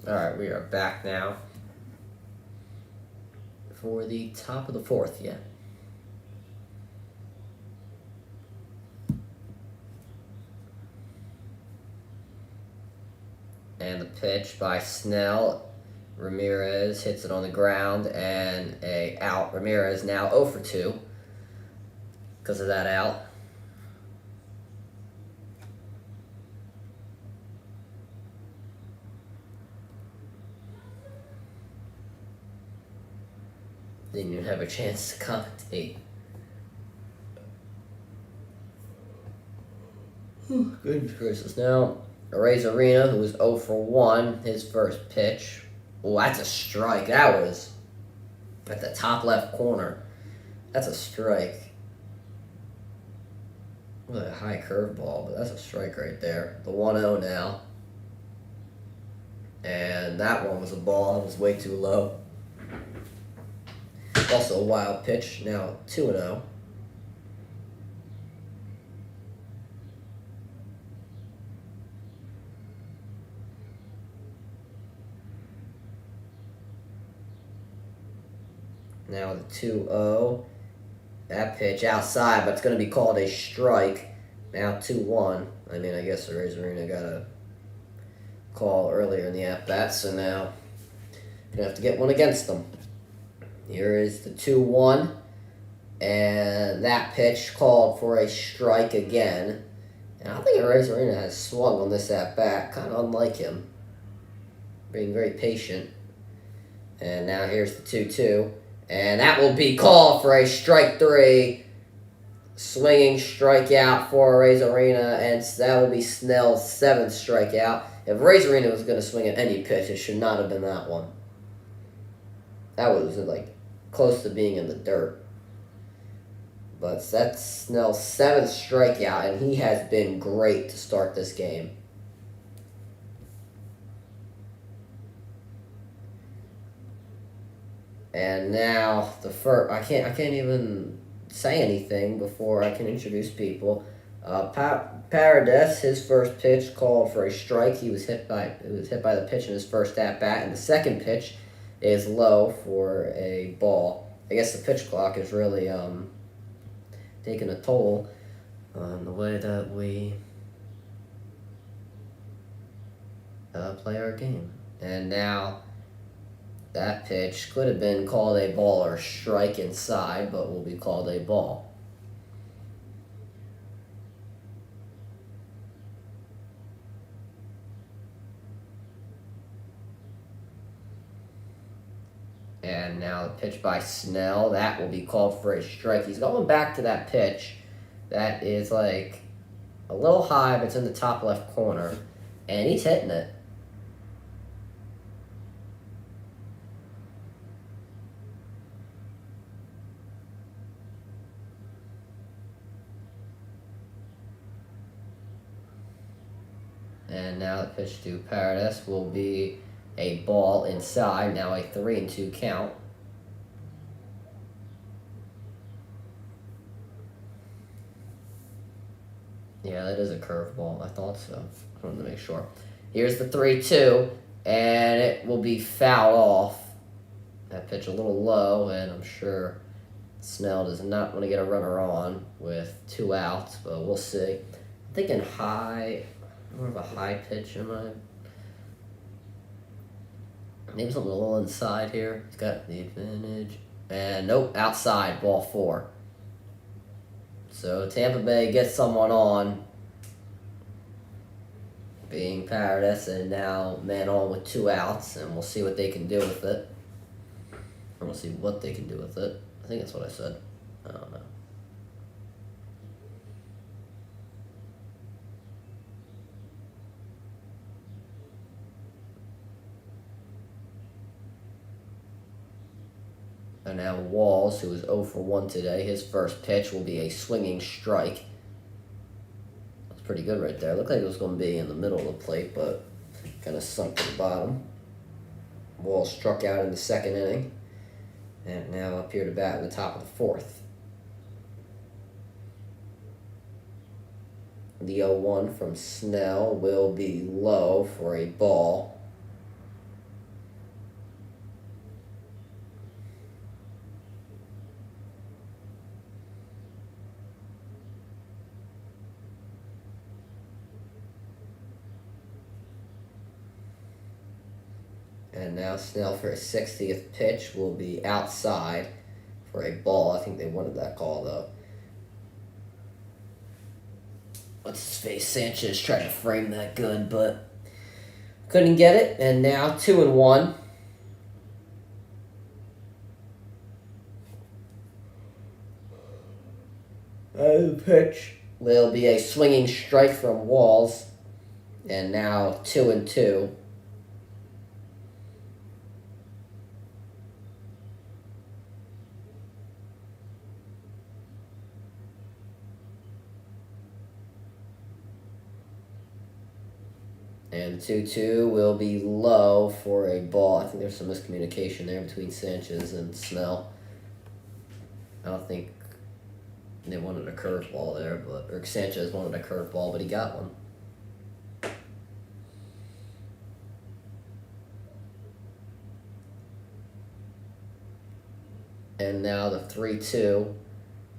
Speaker 1: Alright, we are back now for the top of the 4th, And the pitch by Snell. Ramirez hits it on the ground and a out. Ramirez now 0 for 2 because of that out. Didn't even have a chance to commentate. Goodness gracious. Now, Rays Arena, who was 0 for 1, his first pitch. Oh, that's a strike. That was at the top left corner. That's a strike. What a high curveball, but that's a strike right there. The 1-0 now. And that one was a ball. It was way too low. Also a wild pitch, now 2-0. Now the 2-0. That pitch outside, but it's going to be called a strike. Now 2-1. I mean, I guess the Rays Arena got a call earlier in the at-bat, so now going to have to get one against them. Here is the 2-1. And that pitch called for a strike again. And I think Arena has swung on this at bat, kind of unlike him, being very patient. And now here's the 2-2. And that will be called for a strike 3. Swinging strikeout for Arena, and that will be Snell's 7th strikeout. If Arena was going to swing at any pitch, it should not have been that one. That was like close to being in the dirt. But that's Snell's 7th strikeout, and he has been great to start this game. And now the first, I can't even say anything before I can introduce people. Padres, his first pitch called for a strike. He was hit by the pitch in his first at bat, and the second pitch is low for a ball. I guess the pitch clock is really taking a toll on the way that we play our game. And now that pitch could have been called a ball or strike inside, but will be called a ball. And now the pitch by Snell, that will be called for a strike. He's going back to that pitch. That is like a little high, but it's in the top left corner. And he's hitting it. And now the pitch to Paradis will be a ball inside. Now a 3-2 count. Yeah, that is a curveball. I thought so. I wanted to make sure. Here's the 3-2, and it will be fouled off. That pitch a little low, and I'm sure Snell does not want to get a runner on with 2 outs, but we'll see. I'm thinking high. More of a high pitch, am I? Maybe something a little inside here. He's got the advantage. And nope, outside, ball 4. So Tampa Bay gets someone on, being Paradis, and now man on with 2 outs, and we'll see what they can do with it. Or we'll see what they can do with it. I think that's what I said. I don't know. And now Walls, who is 0 for 1 today, his first pitch will be a swinging strike. That's pretty good right there. Looked like it was going to be in the middle of the plate, but kind of sunk to the bottom. Walls struck out in the 2nd inning, and now up here to bat in the top of the 4th. The 0-1 from Snell will be low for a ball. And now Snell for his 60th pitch will be outside for a ball. I think they wanted that call, though. What's his face? Sanchez tried to frame that good, but couldn't get it. And now 2-1. The pitch will be a swinging strike from Walls. And now 2-2. And 2-2 will be low for a ball. I think there's some miscommunication there between Sanchez and Snell. I don't think they wanted a curveball there, or Sanchez wanted a curveball, but he got one. And now the 3-2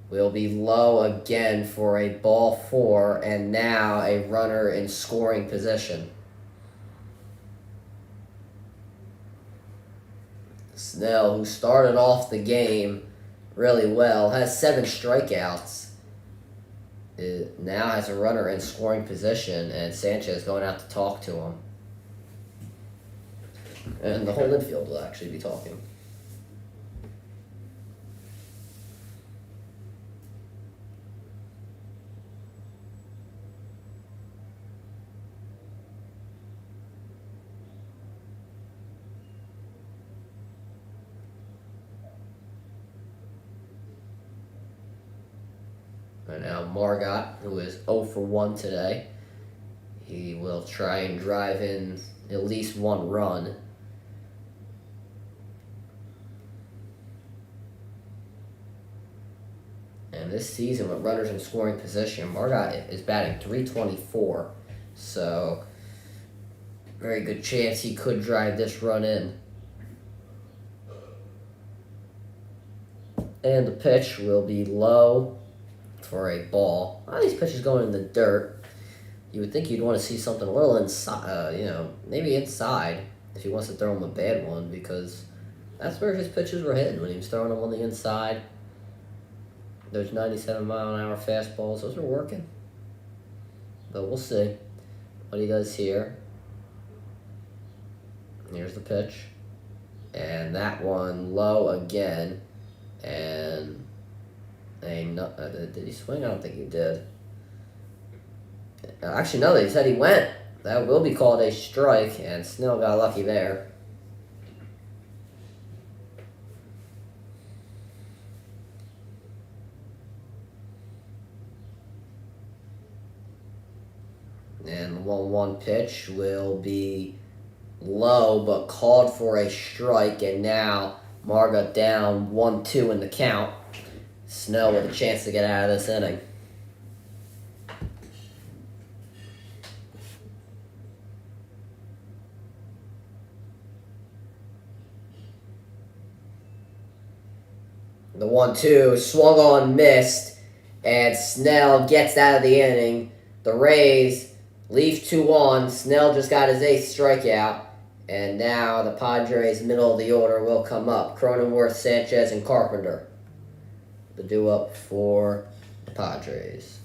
Speaker 1: will be low again for a ball 4, and now a runner in scoring position. Snell, who started off the game really well. Has 7 strikeouts. It now has a runner in scoring position, and Sanchez going out to talk to him. And the whole infield will actually be talking. Right now, Margot, who is 0 for 1 today, he will try and drive in at least 1 run. And this season, with runners in scoring position, Margot is batting .324, so very good chance he could drive this run in. And the pitch will be low for a ball. A lot of these pitches going in the dirt. You would think you'd want to see something a little inside, maybe inside if he wants to throw him a bad one, because that's where his pitches were hitting when he was throwing them on the inside. Those 97-mile-an-hour fastballs, those are working. But we'll see what he does here. Here's the pitch. And that one low again. And did he swing? I don't think he did. Actually, no, they said he went. That will be called a strike, and Snell got lucky there. And the 1-1 pitch will be low, but called for a strike, and now Margot down 1-2 in the count. Snell with a chance to get out of this inning. The 1-2 swung on, missed, and Snell gets out of the inning. The Rays leave 2-1. Snell just got his 8th strikeout, and now the Padres' middle of the order will come up. Cronenworth, Sanchez, and Carpenter. The due up for the Padres.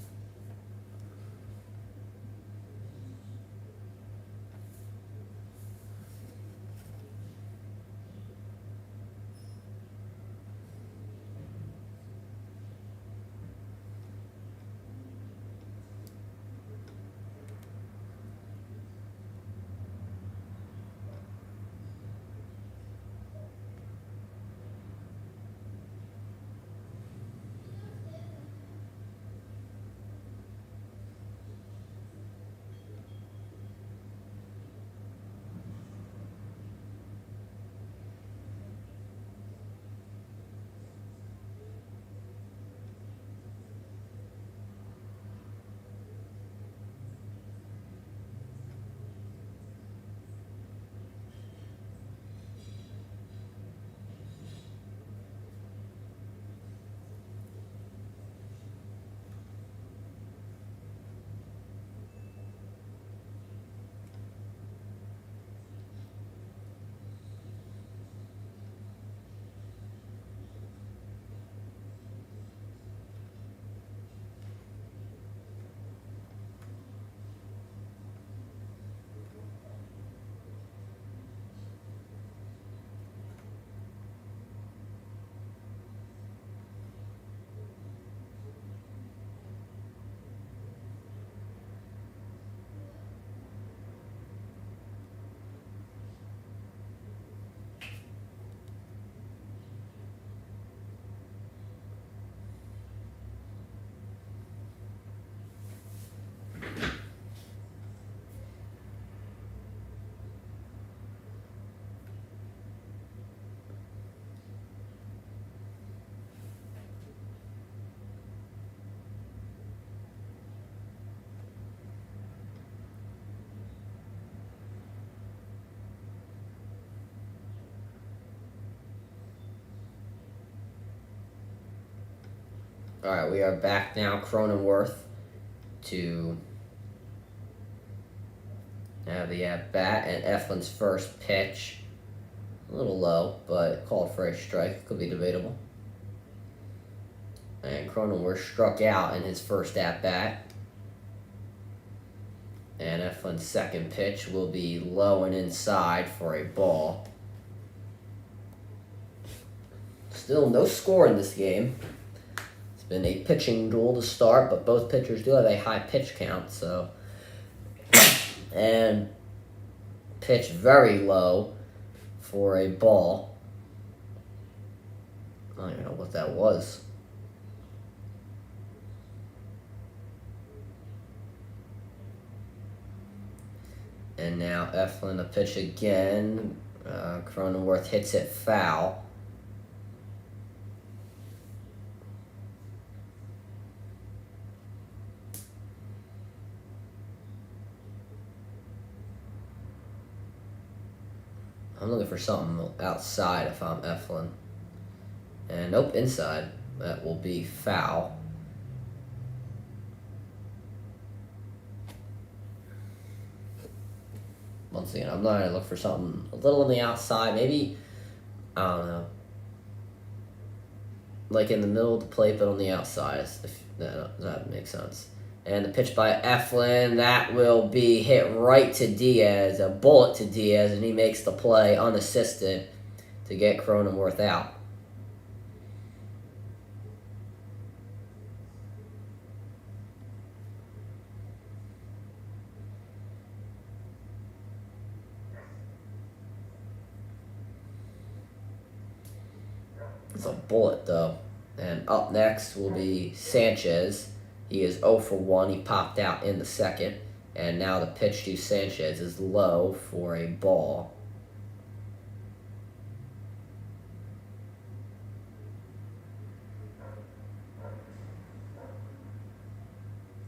Speaker 1: All right, we are back now. Cronenworth to have the at-bat, and Eflin's first pitch. A little low, but called for a strike. Could be debatable. And Cronenworth struck out in his first at-bat. And Eflin's second pitch will be low and inside for a ball. Still no score in this game. It's been a pitching duel to start, but both pitchers do have a high pitch count, so. And pitch very low for a ball. I don't even know what that was. And now Eflin a pitch again. Cronenworth hits it foul. I'm looking for something outside if I'm Eflin. And nope, inside. That will be foul. Once again, I'm not going to look for something a little on the outside. Maybe, I don't know. Like in the middle of the plate, but on the outside. If that makes sense. And the pitch by Eflin, that will be hit right to Diaz, a bullet to Diaz, and he makes the play unassisted to get Cronenworth out. It's a bullet, though. And up next will be Sanchez. He is 0 for 1. He popped out in the second. And now the pitch to Sanchez is low for a ball.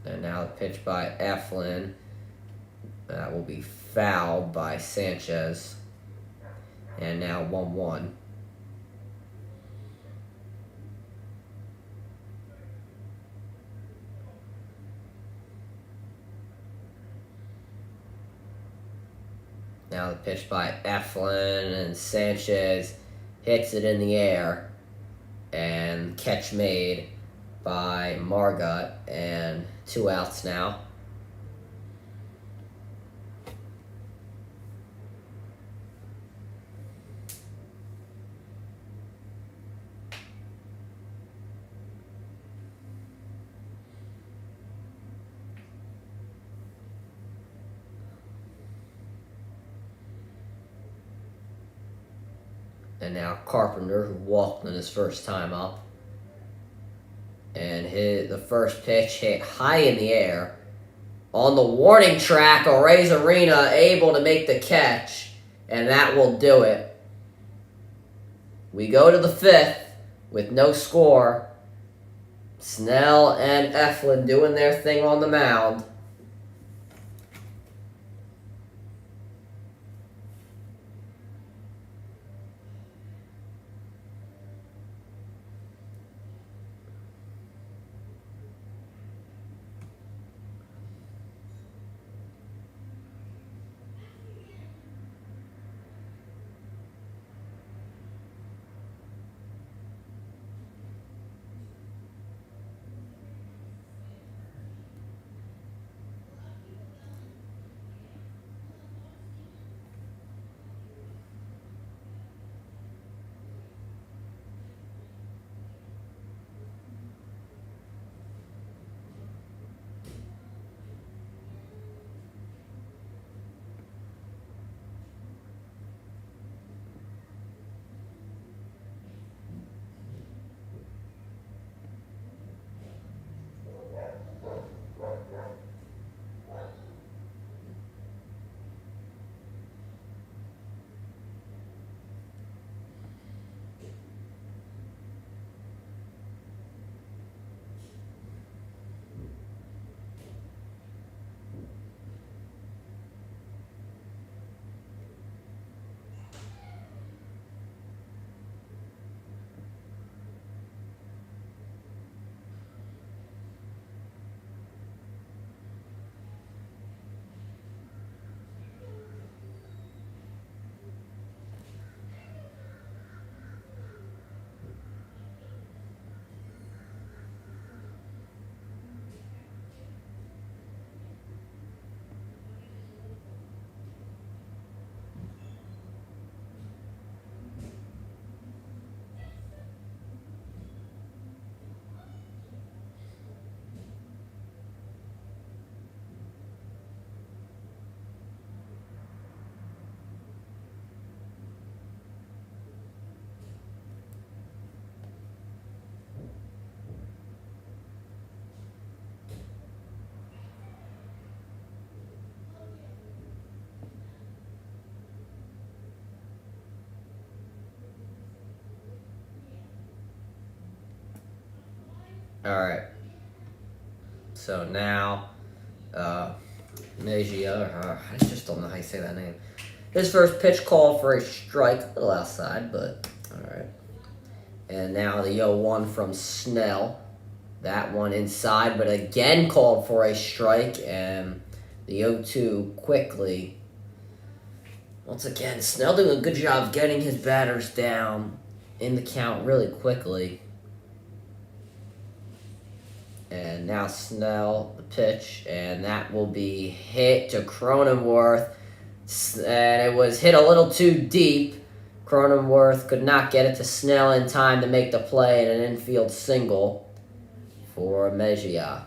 Speaker 1: And now the pitch by Eflin. That will be fouled by Sanchez. And now 1-1. Now the pitch by Eflin, and Sanchez hits it in the air, and catch made by Margot, and 2 outs now. And now Carpenter, who walked in his first time up. And the first pitch hit high in the air. On the warning track, Arena able to make the catch. And that will do it. We go to the 5th with no score. Snell and Eflin doing their thing on the mound. Alright. So now, Mejia, I just don't know how you say that name. His first pitch called for a strike, a little outside, but alright. And now the 0-1 from Snell. That one inside, but again called for a strike, and the 0-2 quickly. Once again, Snell doing a good job of getting his batters down in the count really quickly. And now Snell, the pitch, and that will be hit to Cronenworth. And it was hit a little too deep. Cronenworth could not get it to Snell in time to make the play, and an infield single for Mejia.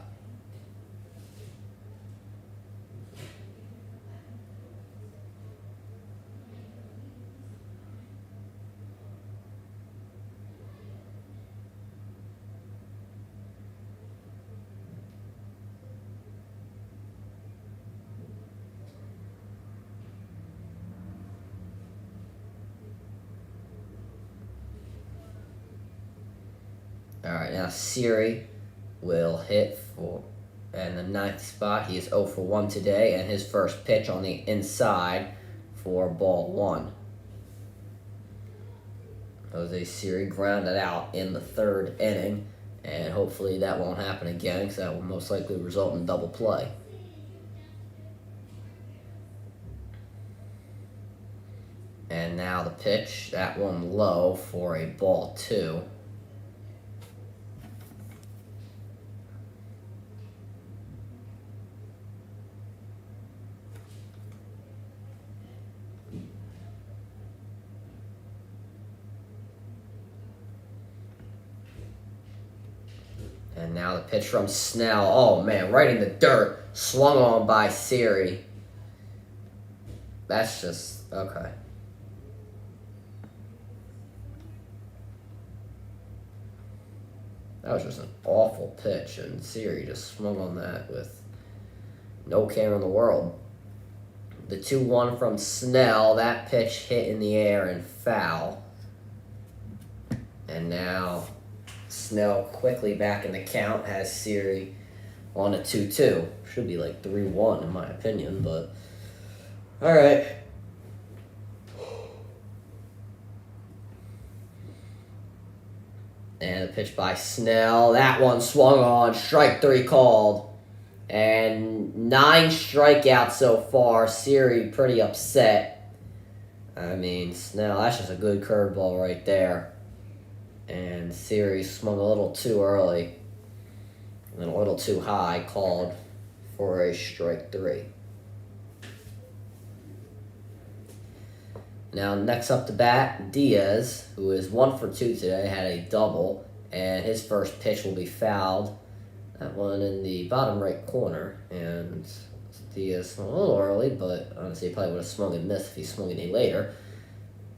Speaker 1: Alright, now Siri will hit for in the 9th spot. He is 0 for 1 today, and his first pitch on the inside for ball 1. Jose Siri grounded out in the 3rd inning, and hopefully that won't happen again, because that will most likely result in double play. And now the pitch, that one low for a ball 2. And now the pitch from Snell. Oh, man, right in the dirt. Swung on by Siri. That's just, okay. That was just an awful pitch, and Siri just swung on that with no care in the world. The 2-1 from Snell. That pitch hit in the air and foul. And now Snell quickly back in the count, has Siri on a 2-2. Should be like 3-1 in my opinion, but alright. And a pitch by Snell. That one swung on. Strike 3 called. And 9 strikeouts so far. Siri pretty upset. I mean, Snell, that's just a good curveball right there. And Siri swung a little too early and a little too high, called for a strike 3. Now, next up to bat, Diaz, who is 1 for 2 today, had a double, and his first pitch will be fouled. That one in the bottom right corner, and Diaz a little early, but honestly, he probably would have swung and missed if he swung any later.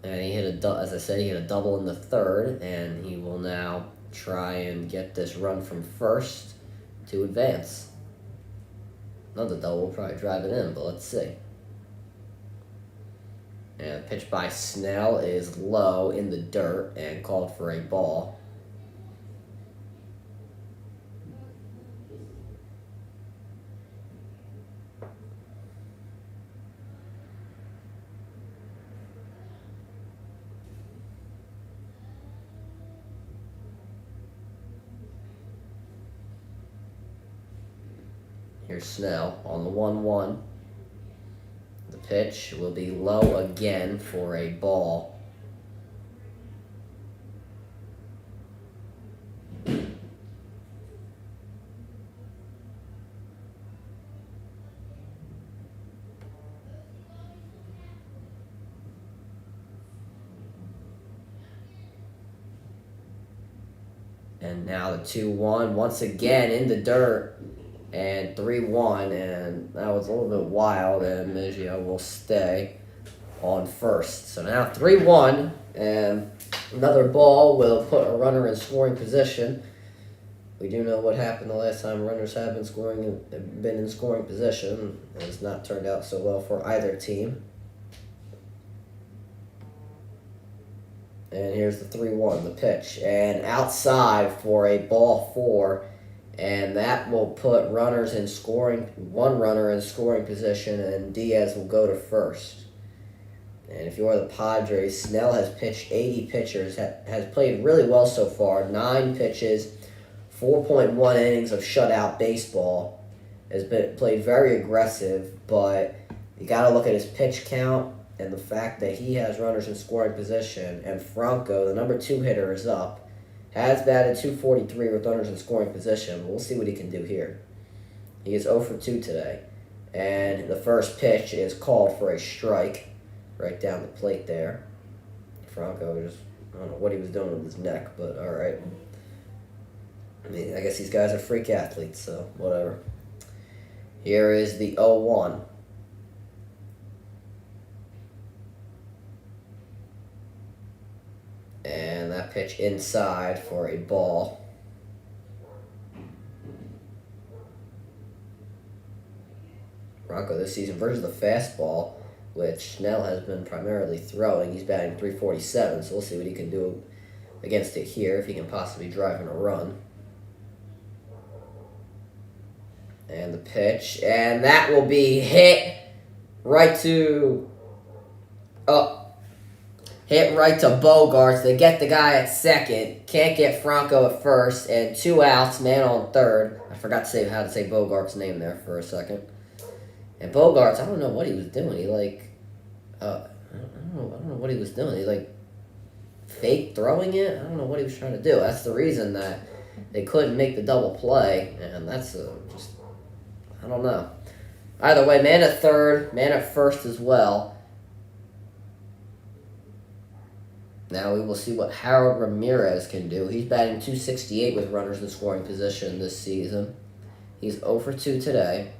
Speaker 1: And he hit as I said, he hit a double in the 3rd, and he will now try and get this run from first to advance. Another double will probably drive it in, but let's see. And the pitch by Snell is low in the dirt and called for a ball. Here's Snell on the 1-1. The pitch will be low again for a ball. And now the 2-1 once again in the dirt. And 3-1, and that was a little bit wild, and Mejia will stay on first. So now 3-1, and another ball will put a runner in scoring position. We do know what happened the last time runners have been in scoring position. It has not turned out so well for either team. And here's the 3-1, the pitch, and outside for a ball 4. And that will put runners in scoring, one runner in scoring position, and Diaz will go to first. And if you are the Padres, Snell has pitched 80 pitchers, has played really well so far. 9 pitches, 4.1 innings of shutout baseball. Has been played very aggressive, but you got to look at his pitch count and the fact that he has runners in scoring position. And Franco, the number 2 hitter, is up. Has batted .243 with runners in scoring position. We'll see what he can do here. He is 0 for 2 today. And the first pitch is called for a strike. Right down the plate there. Franco just, I don't know what he was doing with his neck, but alright. I mean, I guess these guys are freak athletes, so whatever. Here is the 0-1. And that pitch inside for a ball. Franco this season versus the fastball, which Snell has been primarily throwing. He's batting .347, so we'll see what he can do against it here, if he can possibly drive in a run. And the pitch, and that will be hit right to Bogarts. They get the guy at second, can't get Franco at first, and 2 outs, man on third. I forgot to say how to say Bogarts' name there for a second. And Bogarts, I don't know what he was doing. He I don't know what he was doing. He fake throwing it. I don't know what he was trying to do. That's the reason that they couldn't make the double play, and that's just, I don't know. Either way, man at third, man at first as well. Now we will see what Harold Ramirez can do. He's batting .268 with runners in scoring position this season. He's 0 for 2 today,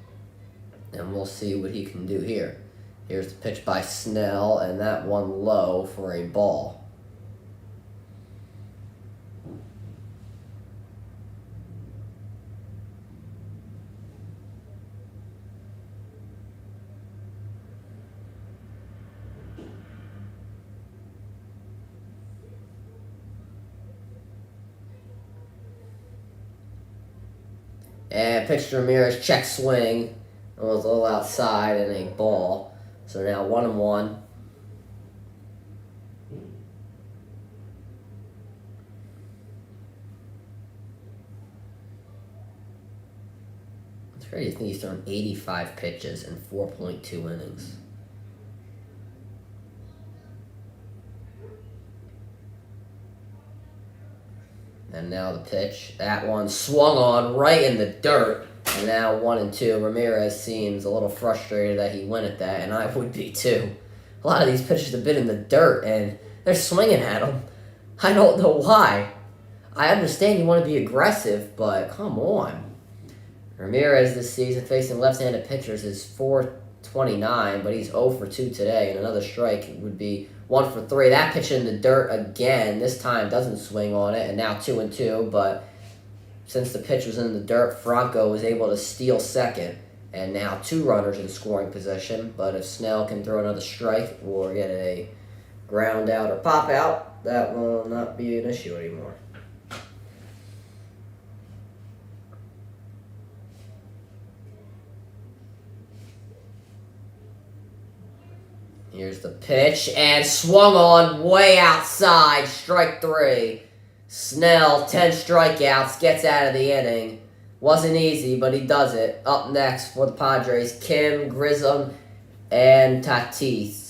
Speaker 1: and we'll see what he can do here. Here's the pitch by Snell, and that one low for a ball. And pitch to Ramirez, check swing. It was a little outside and a ball. So now 1-1. It's crazy to think he's thrown 85 pitches in 4.2 innings. And now the pitch. That one swung on right in the dirt. And now 1-2. Ramirez seems a little frustrated that he went at that, and I would be too. A lot of these pitches have been in the dirt, and they're swinging at them. I don't know why. I understand you want to be aggressive, but come on. Ramirez this season facing left-handed pitchers is .429, but he's 0 for 2 today, and another strike would be 1 for 3. That pitch in the dirt again. This time doesn't swing on it, and now 2-2, but since the pitch was in the dirt, Franco was able to steal second, and now 2 runners in scoring position. But if Snell can throw another strike or get a ground out or pop out, that will not be an issue anymore. Here's the pitch, and swung on way outside, strike 3. Snell, 10 strikeouts, gets out of the inning. Wasn't easy, but he does it. Up next for the Padres, Kim, Grissom, and Tatis.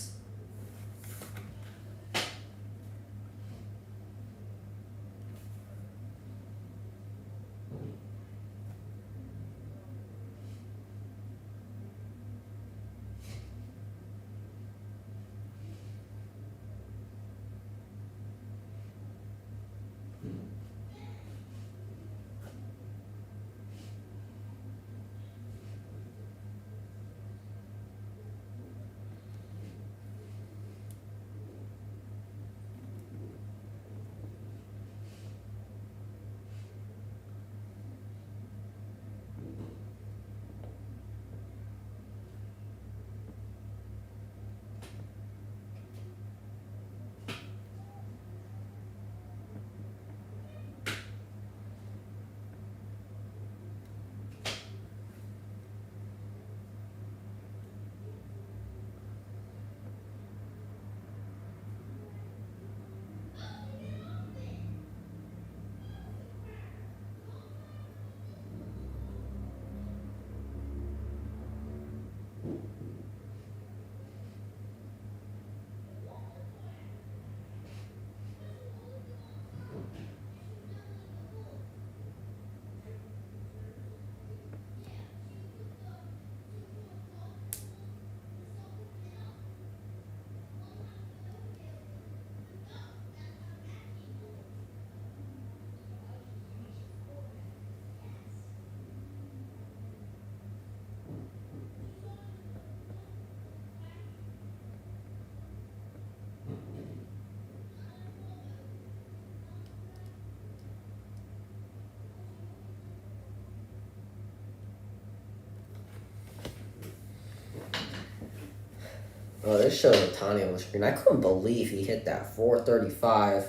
Speaker 1: Oh, this shows Otani on the screen. I couldn't believe he hit that 435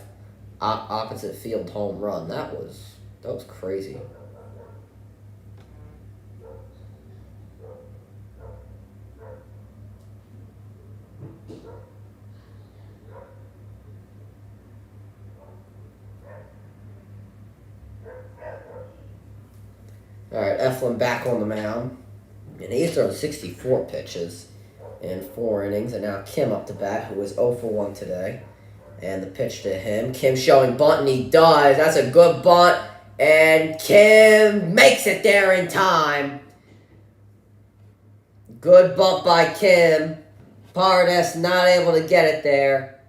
Speaker 1: opposite field home run. That was crazy. All right, Eflin back on the mound, and he's thrown 64 pitches in 4 innings, and now Kim up to bat, who was 0 for 1 today. And the pitch to him. Kim showing bunt, and he does. That's a good bunt. And Kim makes it there in time. Good bunt by Kim. Padres not able to get it there.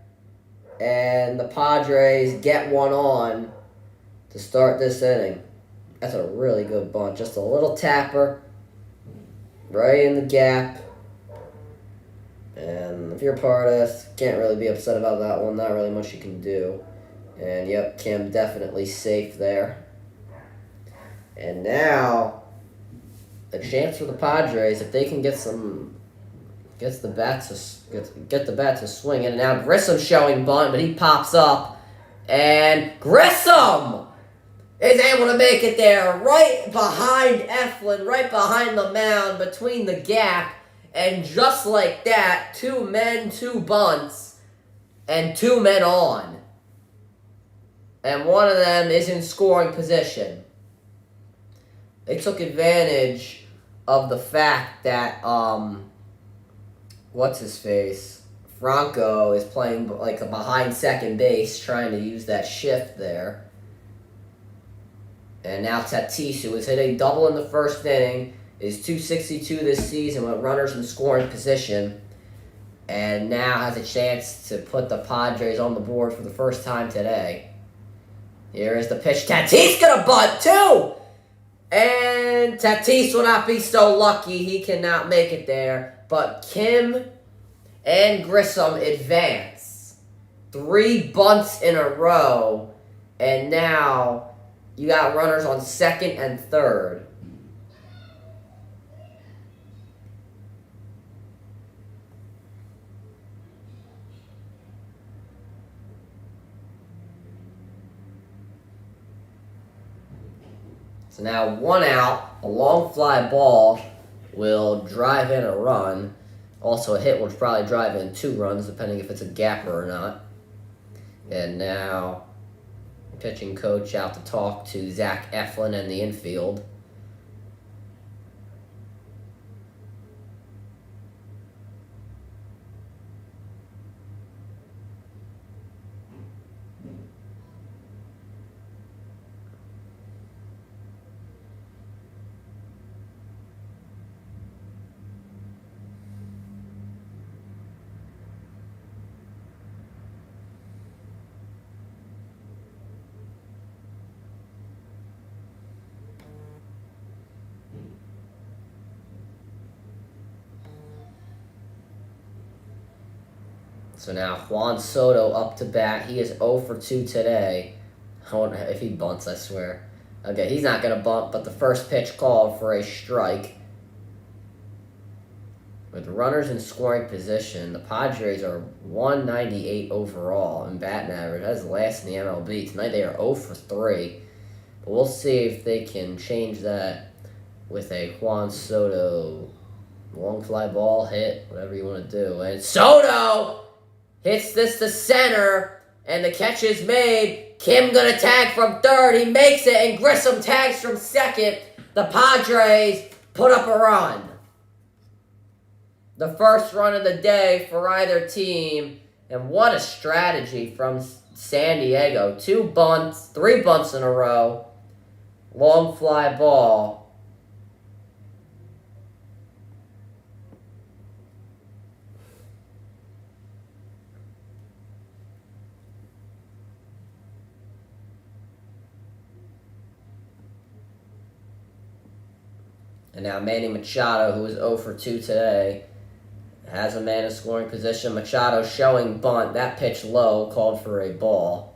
Speaker 1: And the Padres get one on to start this inning. That's a really good bunt. Just a little tapper. Right in the gap. And if you're Padres, can't really be upset about that one. Not really much you can do. And yep, Kim definitely safe there. And now, a chance for the Padres if they can get the bat to swing. And now Grissom showing bunt, but he pops up, and Grissom is able to make it there, right behind Eflin, right behind the mound, between the gap. And just like that, 2 men, 2 bunts, and 2 men on. And one of them is in scoring position. They took advantage of the fact that, what's-his-face, Franco is playing like behind second base, trying to use that shift there. And now Tatis, who has hit a double in the first inning, is 262 this season with runners in scoring position, and now has a chance to put the Padres on the board for the first time today. Here is the pitch. Tatis gonna bunt too! And Tatis will not be so lucky. He cannot make it there. But Kim and Grissom advance. 3 bunts in a row, and now you got runners on second and third. So now 1 out, a long fly ball will drive in a run. Also a hit will probably drive in 2 runs, depending if it's a gapper or not. And now pitching coach out to talk to Zach Eflin and the infield. So now Juan Soto up to bat. He is 0 for 2 today. I wonder if he bunts, I swear. Okay, he's not going to bunt, but the first pitch called for a strike. With runners in scoring position, the Padres are 198 overall in batting average. That's last in the MLB. Tonight they are 0 for 3. But we'll see if they can change that with a Juan Soto long fly ball hit, whatever you want to do. And Soto hits this to center, and the catch is made. Kim gonna tag from third. He makes it, and Grissom tags from second. The Padres put up a run. The first run of the day for either team. And what a strategy from San Diego. 3 bunts in a row. Long fly ball. And now Manny Machado, who is 0 for 2 today, has a man in scoring position. Machado showing bunt. That pitch low, called for a ball.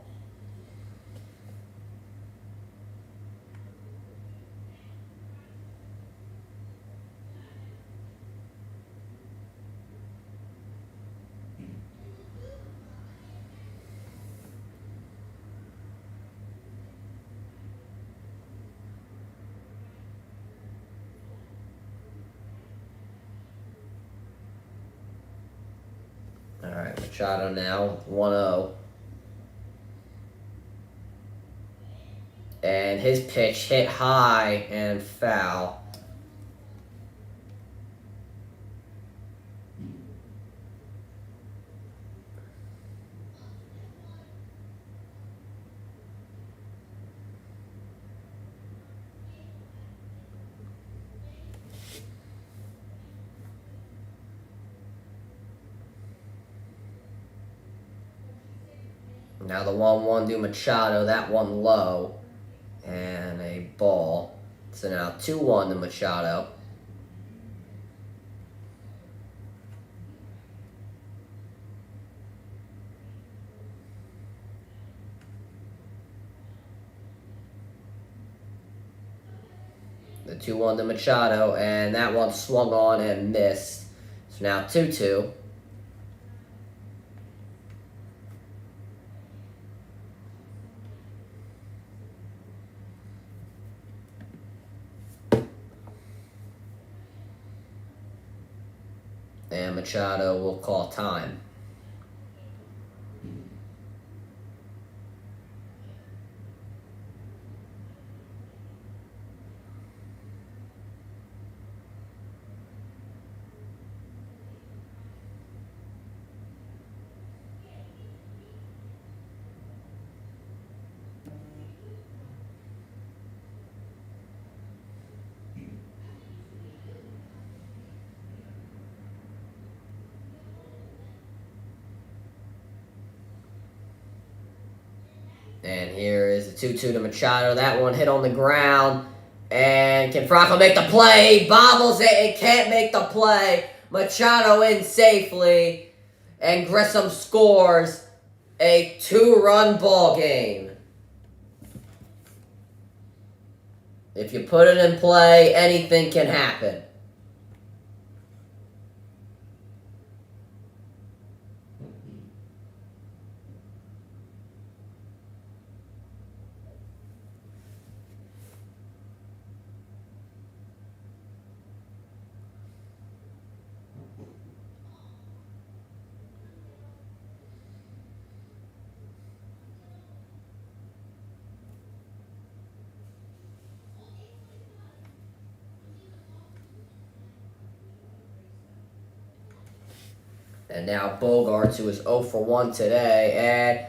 Speaker 1: Machado now, 1-0. And his pitch hit high and foul. Now the 1-1 to Machado, that one low, and a ball. So now 2-1 to Machado. The 2-1 to Machado, and that one swung on and missed. So now 2-2. And Machado will call time. And here is the 2-2 to Machado. That one hit on the ground. And can Franco make the play? He bobbles it and can't make the play. Machado in safely. And Grissom scores a 2-run ball game. If you put it in play, anything can happen. And now Bogarts, who is 0 for 1 today,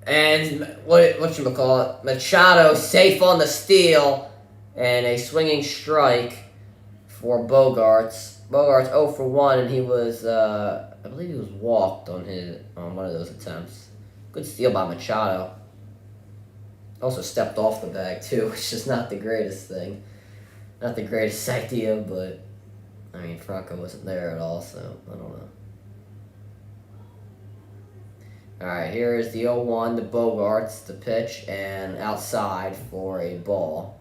Speaker 1: and whatchamacallit, Machado safe on the steal, and a swinging strike for Bogarts. Bogarts 0 for 1, and he was, I believe he was walked on one of those attempts. Good steal by Machado. Also stepped off the bag too, which is not the greatest thing. Not the greatest idea, but I mean Franco wasn't there at all, so I don't know. Alright, here is the 0-1 to Bogarts, the pitch, and outside for a ball.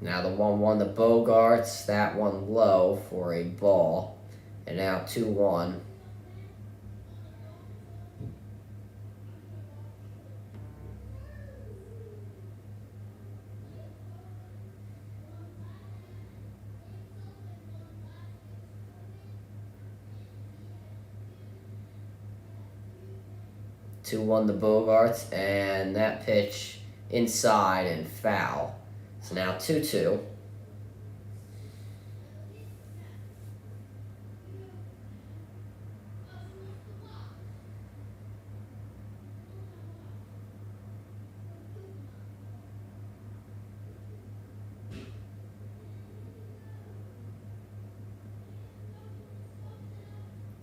Speaker 1: Now the 1-1 to Bogarts, that one low for a ball. And now 2-1. To 2-1 the Bogarts, and that pitch inside and foul. So now 2-2.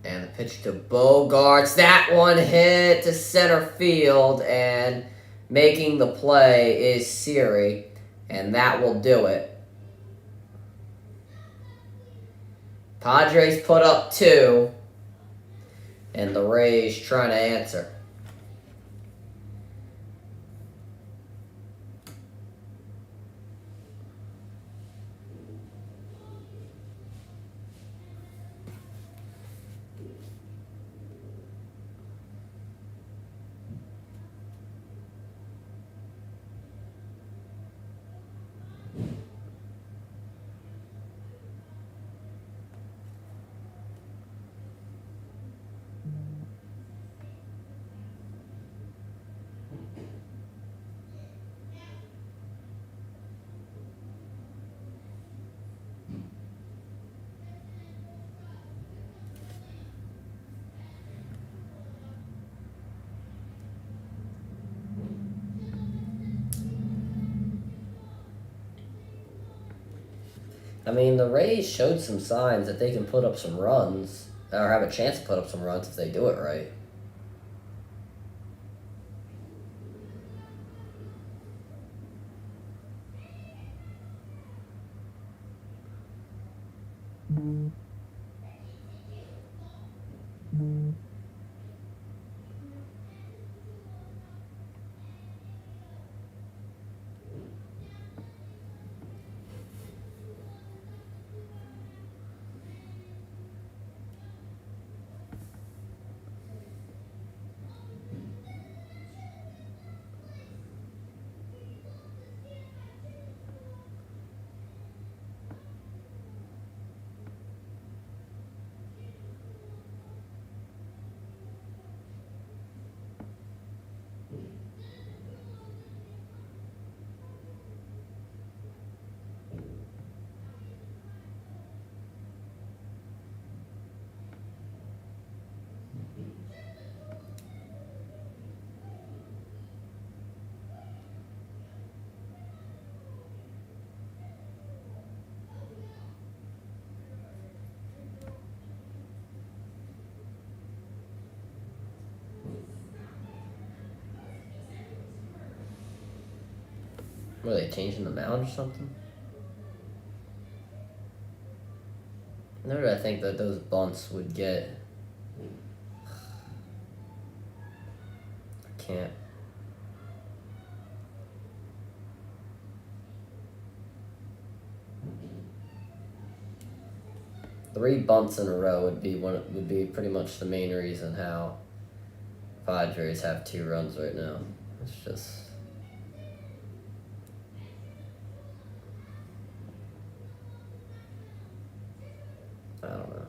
Speaker 1: And the pitch to Bogarts. That one hit to center field, and making the play is Siri, and that will do it. Padres put up 2, and the Rays trying to answer. I mean, the Rays showed some signs that they can put up some runs, or have a chance to put up some runs if they do it right. Were they changing the mound or something? Nor did I think that those bunts would get. I can't. Three bunts in a row would be pretty much the main reason how Padres have 2 runs right now. It's just. I don't know.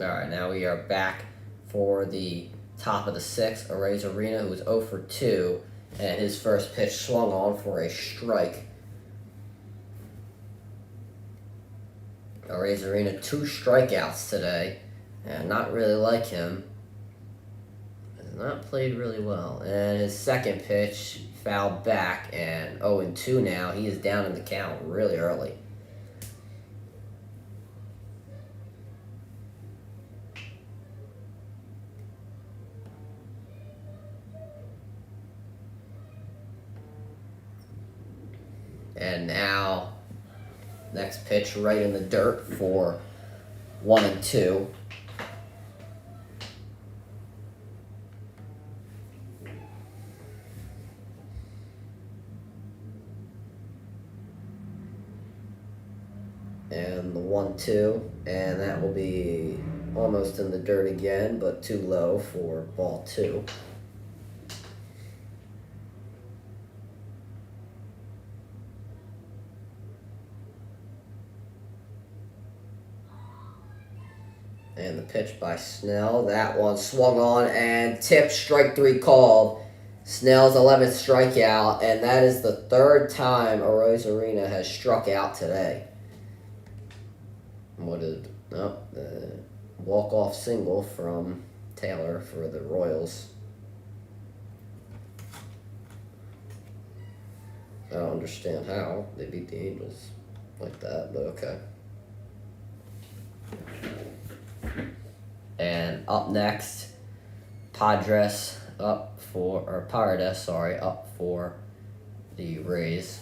Speaker 1: Alright, now we are back for the top of the 6th. Arena, who was 0 for 2, and his first pitch swung on for a strike. Arena, 2 strikeouts today, and not really like him. Has not played really well. And his second pitch fouled back, and 0-2 now. He is down in the count really early. And now, next pitch right in the dirt for 1-2. And the 1-2, and that will be almost in the dirt again, but too low for ball 2. And the pitch by Snell, that one swung on and tipped, strike 3 called. Snell's 11th strikeout, and that is the third time Arozarena has struck out today. Walk-off single from Taylor for the Royals. I don't understand how they beat the Angels like that, but okay. And up next, Padres up for the Rays.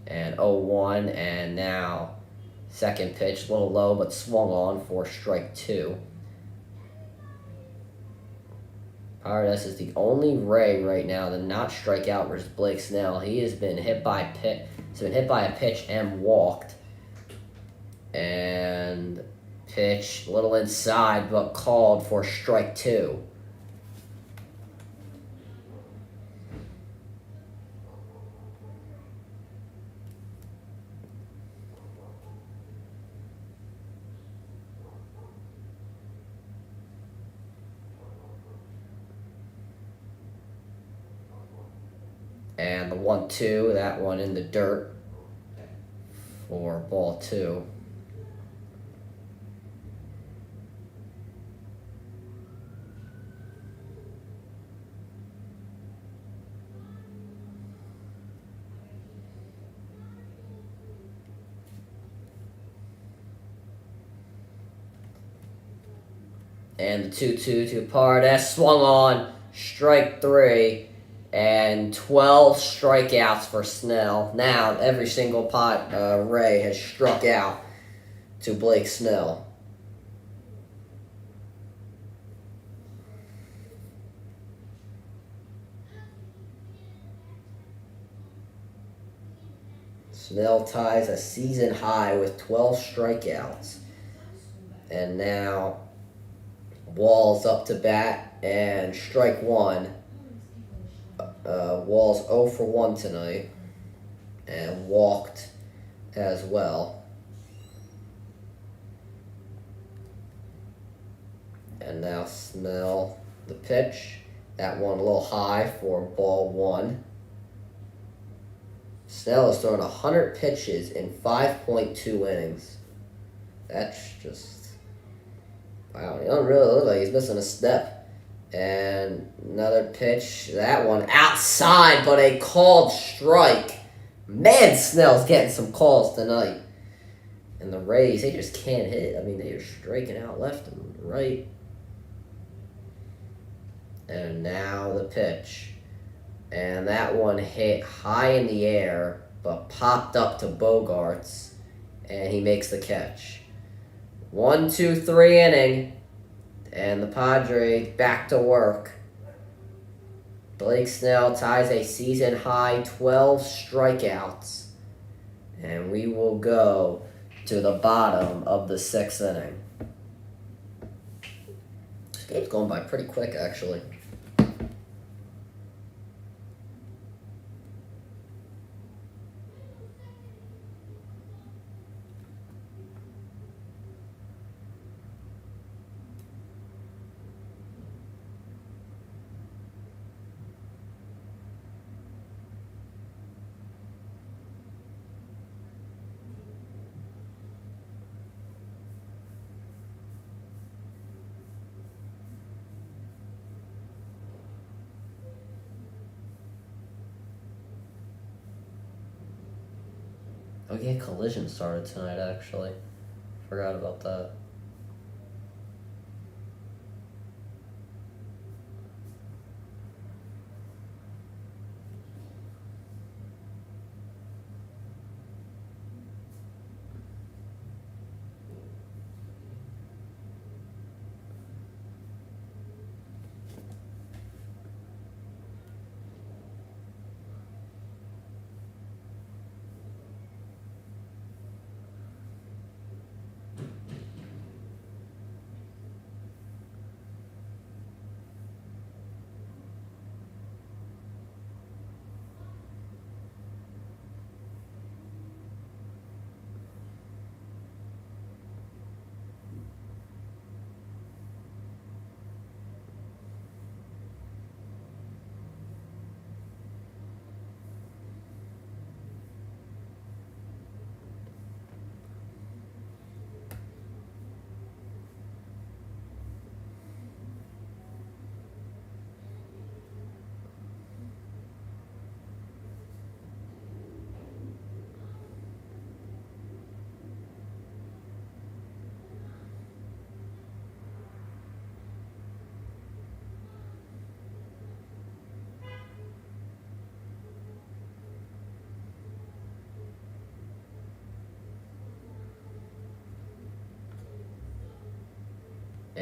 Speaker 1: And 0-1, and now second pitch, a little low, but swung on for strike 2. Padres is the only Ray right now to not strike out versus Blake Snell. He has been hit by a pitch and walked. And pitch a little inside, but called for strike 2. And the 1-2, that one in the dirt for ball 2. And the 2-2 to Padres, swung on, strike 3. And 12 strikeouts for Snell. Now every single Ray has struck out to Blake Snell. Snell ties a season high with 12 strikeouts. And now Wall's up to bat and strike 1. Wall's 0 for 1 tonight and walked as well. And now Snell, the pitch. That one a little high for ball 1. Snell has thrown 100 pitches in 5.2 innings. That's just... wow, he doesn't really look like he's missing a step. And another pitch. That one outside, but a called strike. Man, Snell's getting some calls tonight. And the Rays, they just can't hit. I mean, they are striking out left and right. And now the pitch. And that one hit high in the air, but popped up to Bogarts. And he makes the catch. 1-2-3 inning. And the Padres back to work. Blake Snell ties a season-high 12 strikeouts. And we will go to the bottom of the 6th inning. This game's going by pretty quick, actually. Oh yeah, Collision started tonight, actually. Forgot about that.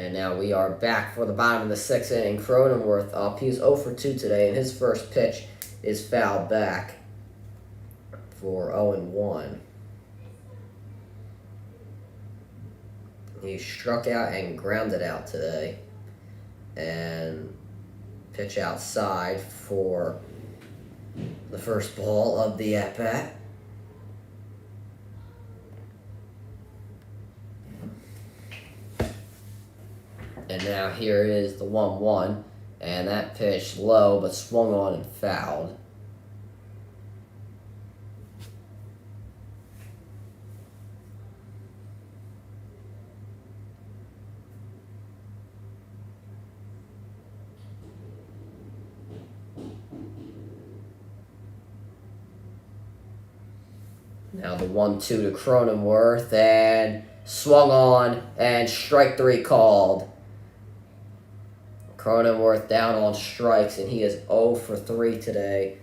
Speaker 1: And now we are back for the bottom of the sixth inning. Cronenworth up. He's 0 for 2 today, and his first pitch is fouled back for 0-1. He struck out and grounded out today. And pitch outside for the first ball of the at-bat. And now here is the 1-1, and that pitch low but swung on and fouled. Now the 1-2 to Cronenworth, and swung on, and strike 3 called. Cronenworth down on strikes, and he is 0 for 3 today.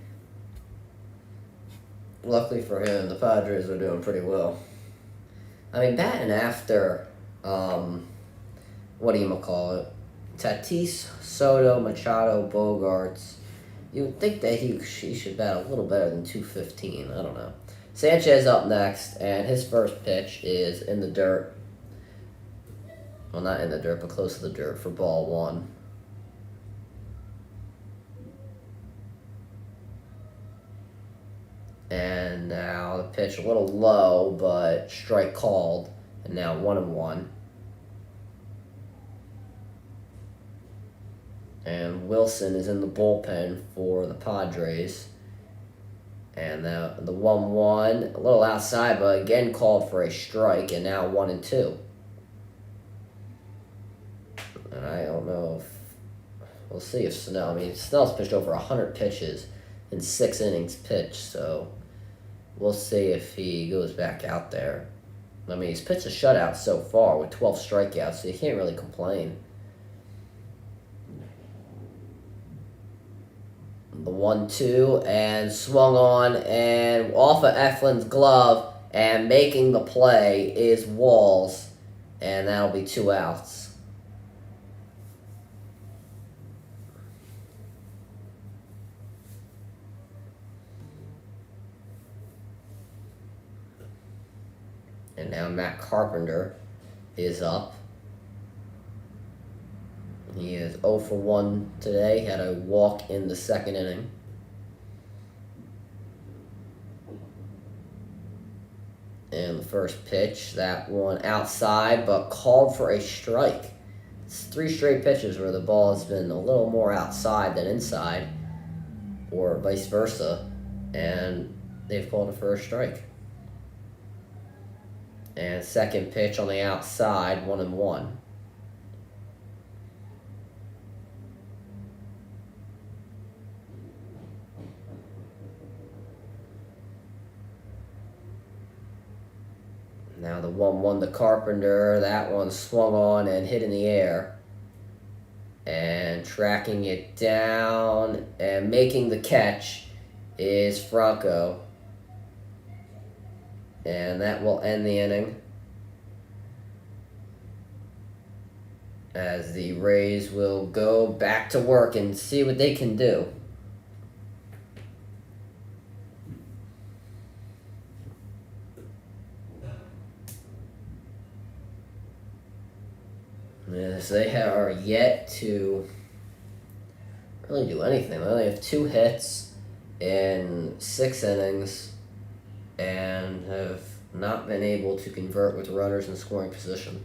Speaker 1: Luckily for him, the Padres are doing pretty well. I mean, batting after, Tatis, Soto, Machado, Bogarts, you would think that he should bat a little better than 215. I don't know. Sanchez up next, and his first pitch is in the dirt. Well, not in the dirt, but close to the dirt for ball 1. And now the pitch a little low, but strike called. And now 1-1. And Wilson is in the bullpen for the Padres. And now the 1-1, a little outside, but again called for a strike. And now 1-2. And I don't know if we'll see if Snell's pitched over 100 pitches in 6 innings pitched, so we'll see if he goes back out there. I mean, he's pitched a shutout so far with 12 strikeouts, so you can't really complain. The 1-2, and swung on, and off of Eflin's glove, and making the play is Walls, and that'll be 2 outs. And now Matt Carpenter is up. He is 0 for 1 today. Had a walk in the second inning. And the first pitch, that one outside, but called for a strike. It's 3 straight pitches where the ball has been a little more outside than inside, or vice versa, and they've called it for a strike. And second pitch on the outside, 1-1. Now the 1-1 to Carpenter. That one swung on and hit in the air. And tracking it down and making the catch is Franco. And that will end the inning, as the Rays will go back to work and see what they can do. Yes, they are yet to really do anything. They only have 2 hits in 6 innings. And have not been able to convert with runners in scoring position.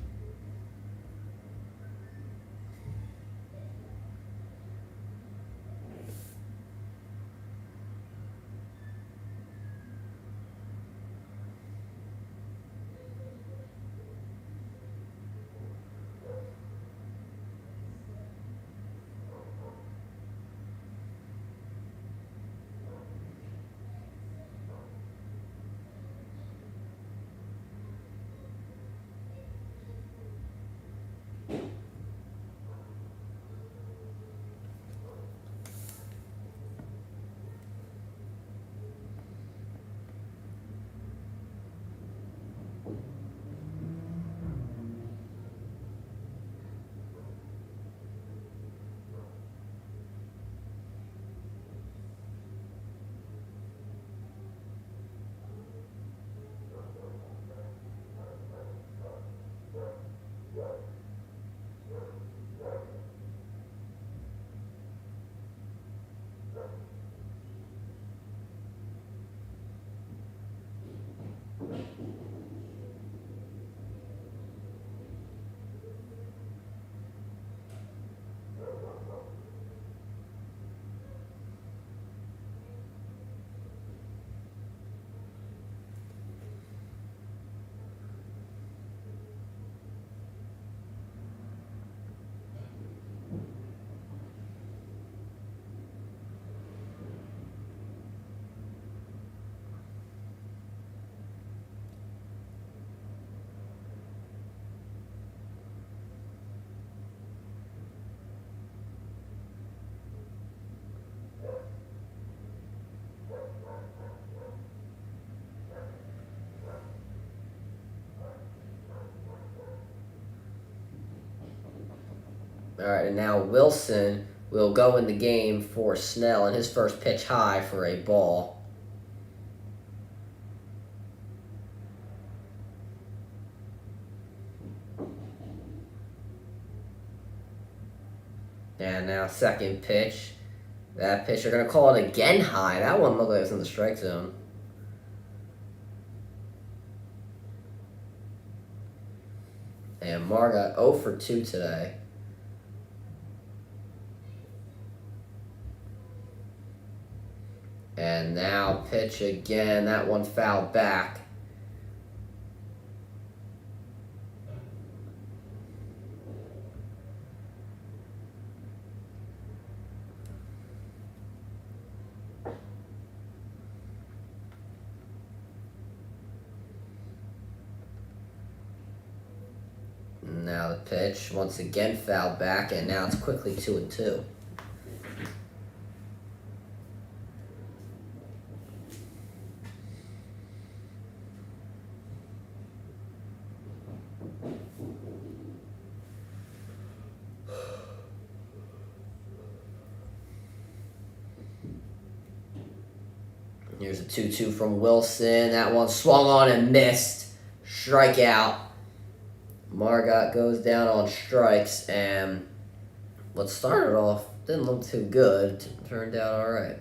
Speaker 1: All right, and now Wilson will go in the game for Snell, and his first pitch high for a ball. And now second pitch. That pitch, they're going to call it again high. That one looked like it was in the strike zone. And Mar got 0 for 2 today. And now pitch again. That one fouled back. Now the pitch once again fouled back, and now it's quickly 2-2. Here's a 2-2 from Wilson. That one swung on and missed. Strikeout. Margot goes down on strikes, and what started off didn't look too good. Turned out all right.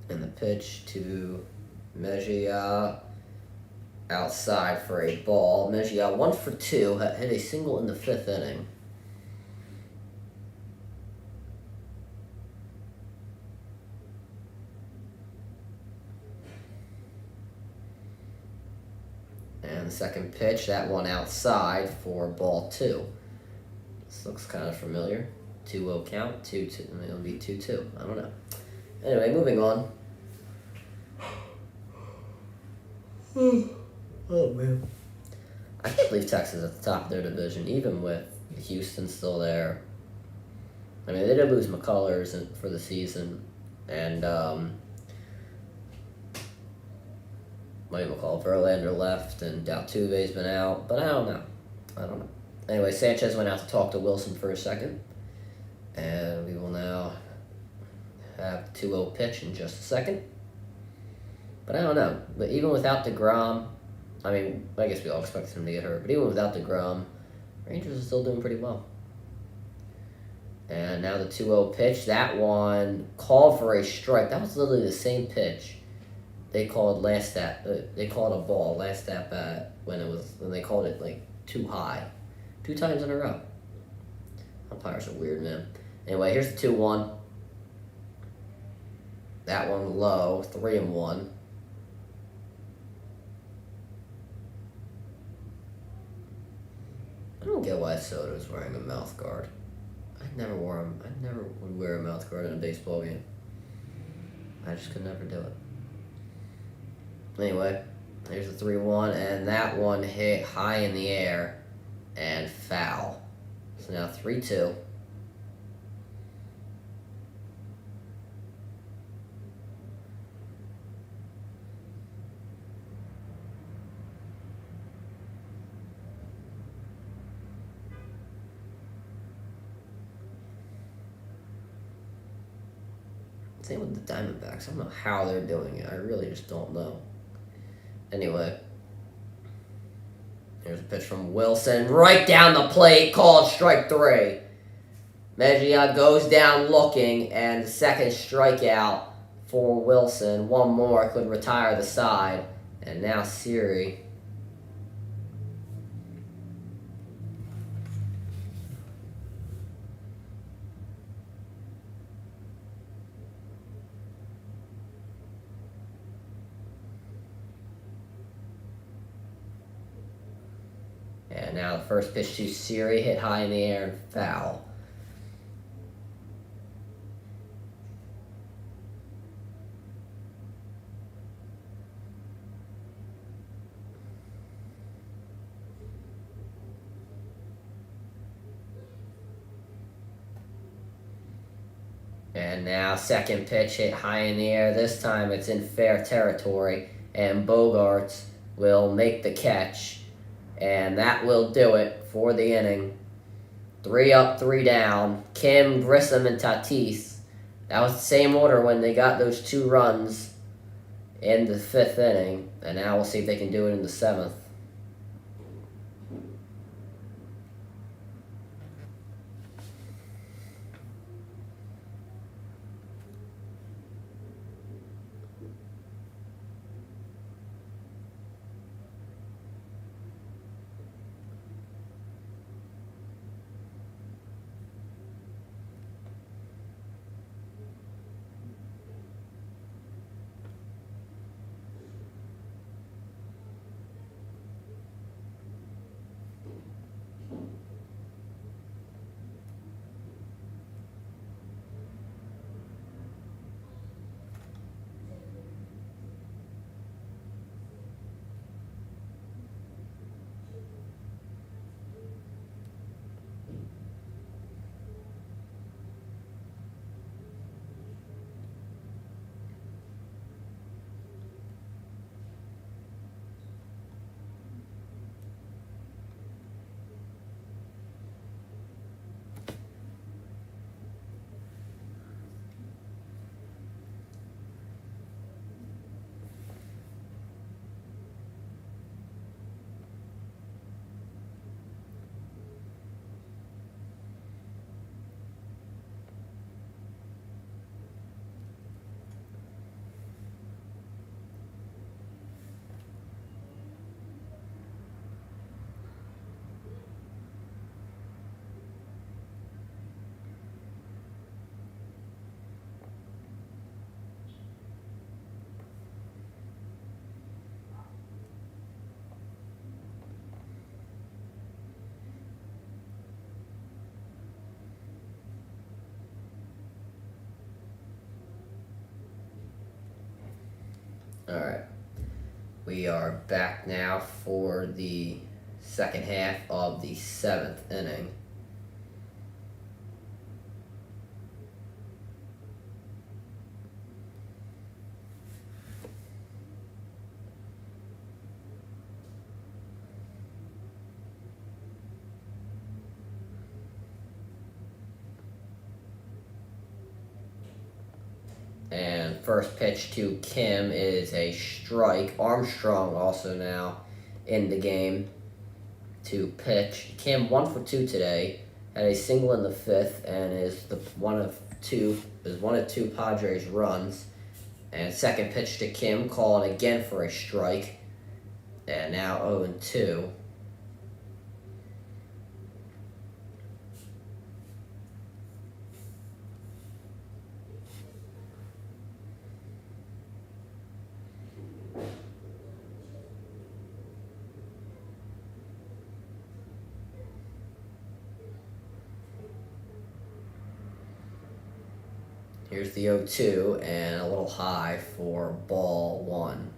Speaker 1: And the pitch to Mejia outside for a ball. Mejia 1 for 2, hit a single in the 5th inning. And the second pitch, that one outside for ball 2. This looks kind of familiar. 2-0 count, 2-2. It'll be 2-2. I don't know. Anyway, moving on. Oh, man. I can't believe Texas is at the top of their division, even with Houston still there. I mean, they did lose McCullers for the season, and what do you call it? Verlander left, and Altuve's been out, but I don't know. Anyway, Sanchez went out to talk to Wilson for a second, and we will now have 2-0 pitch in just a second. But I don't know. But even without DeGrom, I mean, I guess we all expected him to get hurt, but even without DeGrom, Rangers are still doing pretty well. And now the 2-0 pitch. That one called for a strike. That was literally the same pitch they called they called a ball last at bat when they called it like too high, 2 times in a row. Umpires are weird, man. Anyway, here's the 2-1. That one low, 3-1. I don't get why Soto's wearing a mouth guard. I never would wear a mouth guard in a baseball game. I just could never do it. Anyway, here's the 3-1, and that one hit high in the air and foul. So now 3-2. Same with the Diamondbacks. I don't know how they're doing it. I really just don't know. Anyway. Here's a pitch from Wilson. Right down the plate. Called strike 3. Mejia goes down looking, and the second strikeout for Wilson. One more could retire the side. And now Siri. And now the first pitch to Siri, hit high in the air and foul. And now second pitch hit high in the air. This time it's in fair territory. And Bogarts will make the catch. And that will do it for the inning. 3 up, 3 down. Kim, Grissom, and Tatis. That was the same order when they got those 2 runs in the 5th inning. And now we'll see if they can do it in the 7th. Alright. We are back now for the second half of the 7th inning. And first pitch to Kim is a strike. Armstrong also now in the game to pitch. Kim 1 for 2 today, had a single in the 5th, and is one of two Padres runs. And second pitch to Kim, calling again for a strike, and now 0-2. Here's the 0-2, and a little high for ball 1.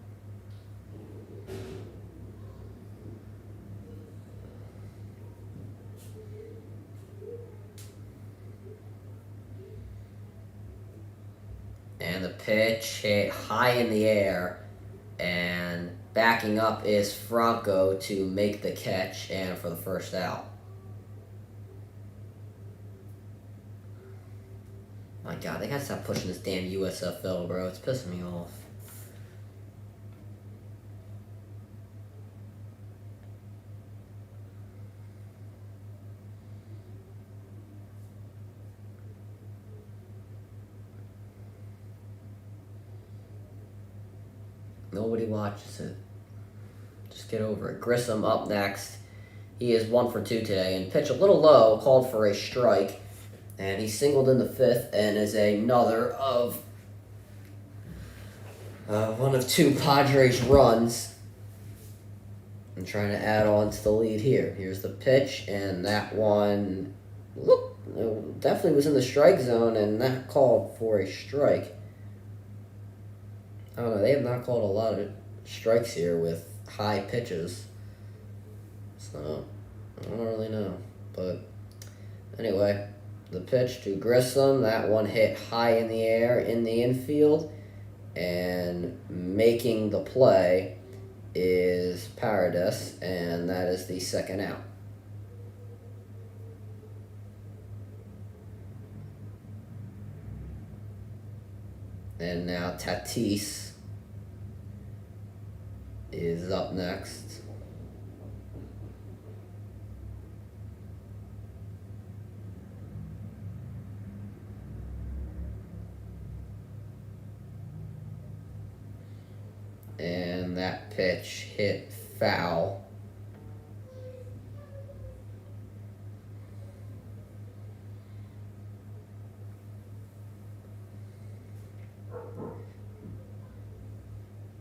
Speaker 1: And the pitch hit high in the air, and backing up is Franco to make the catch and for the first out. My God, they gotta stop pushing this damn USFL, bro. It's pissing me off. Nobody watches it. Just get over it. Grissom up next. He is 1 for 2 today and pitched a little low, called for a strike. And he singled in the 5th and is another of one of 2 Padres runs. I'm trying to add on to the lead here. Here's the pitch, and that one, look, it definitely was in the strike zone, and that called for a strike. I don't know, they have not called a lot of strikes here with high pitches. So, I don't really know. But, anyway, the pitch to Grissom, that one hit high in the air in the infield, and making the play is Padres, and that is the second out. And now Tatis is up next. And that pitch hit foul.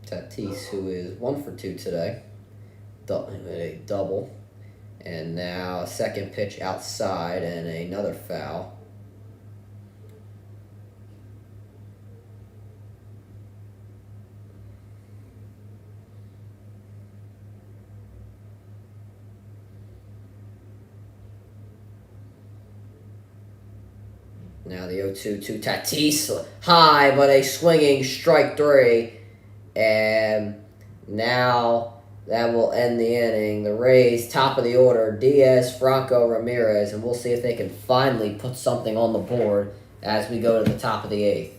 Speaker 1: Tatis, who is 1 for 2 today, a double. And now second pitch outside and another foul. Now the 0-2 to Tatis, high, but a swinging strike 3. And now that will end the inning. The Rays, top of the order, Diaz, Franco, Ramirez, and we'll see if they can finally put something on the board as we go to the top of the 8th.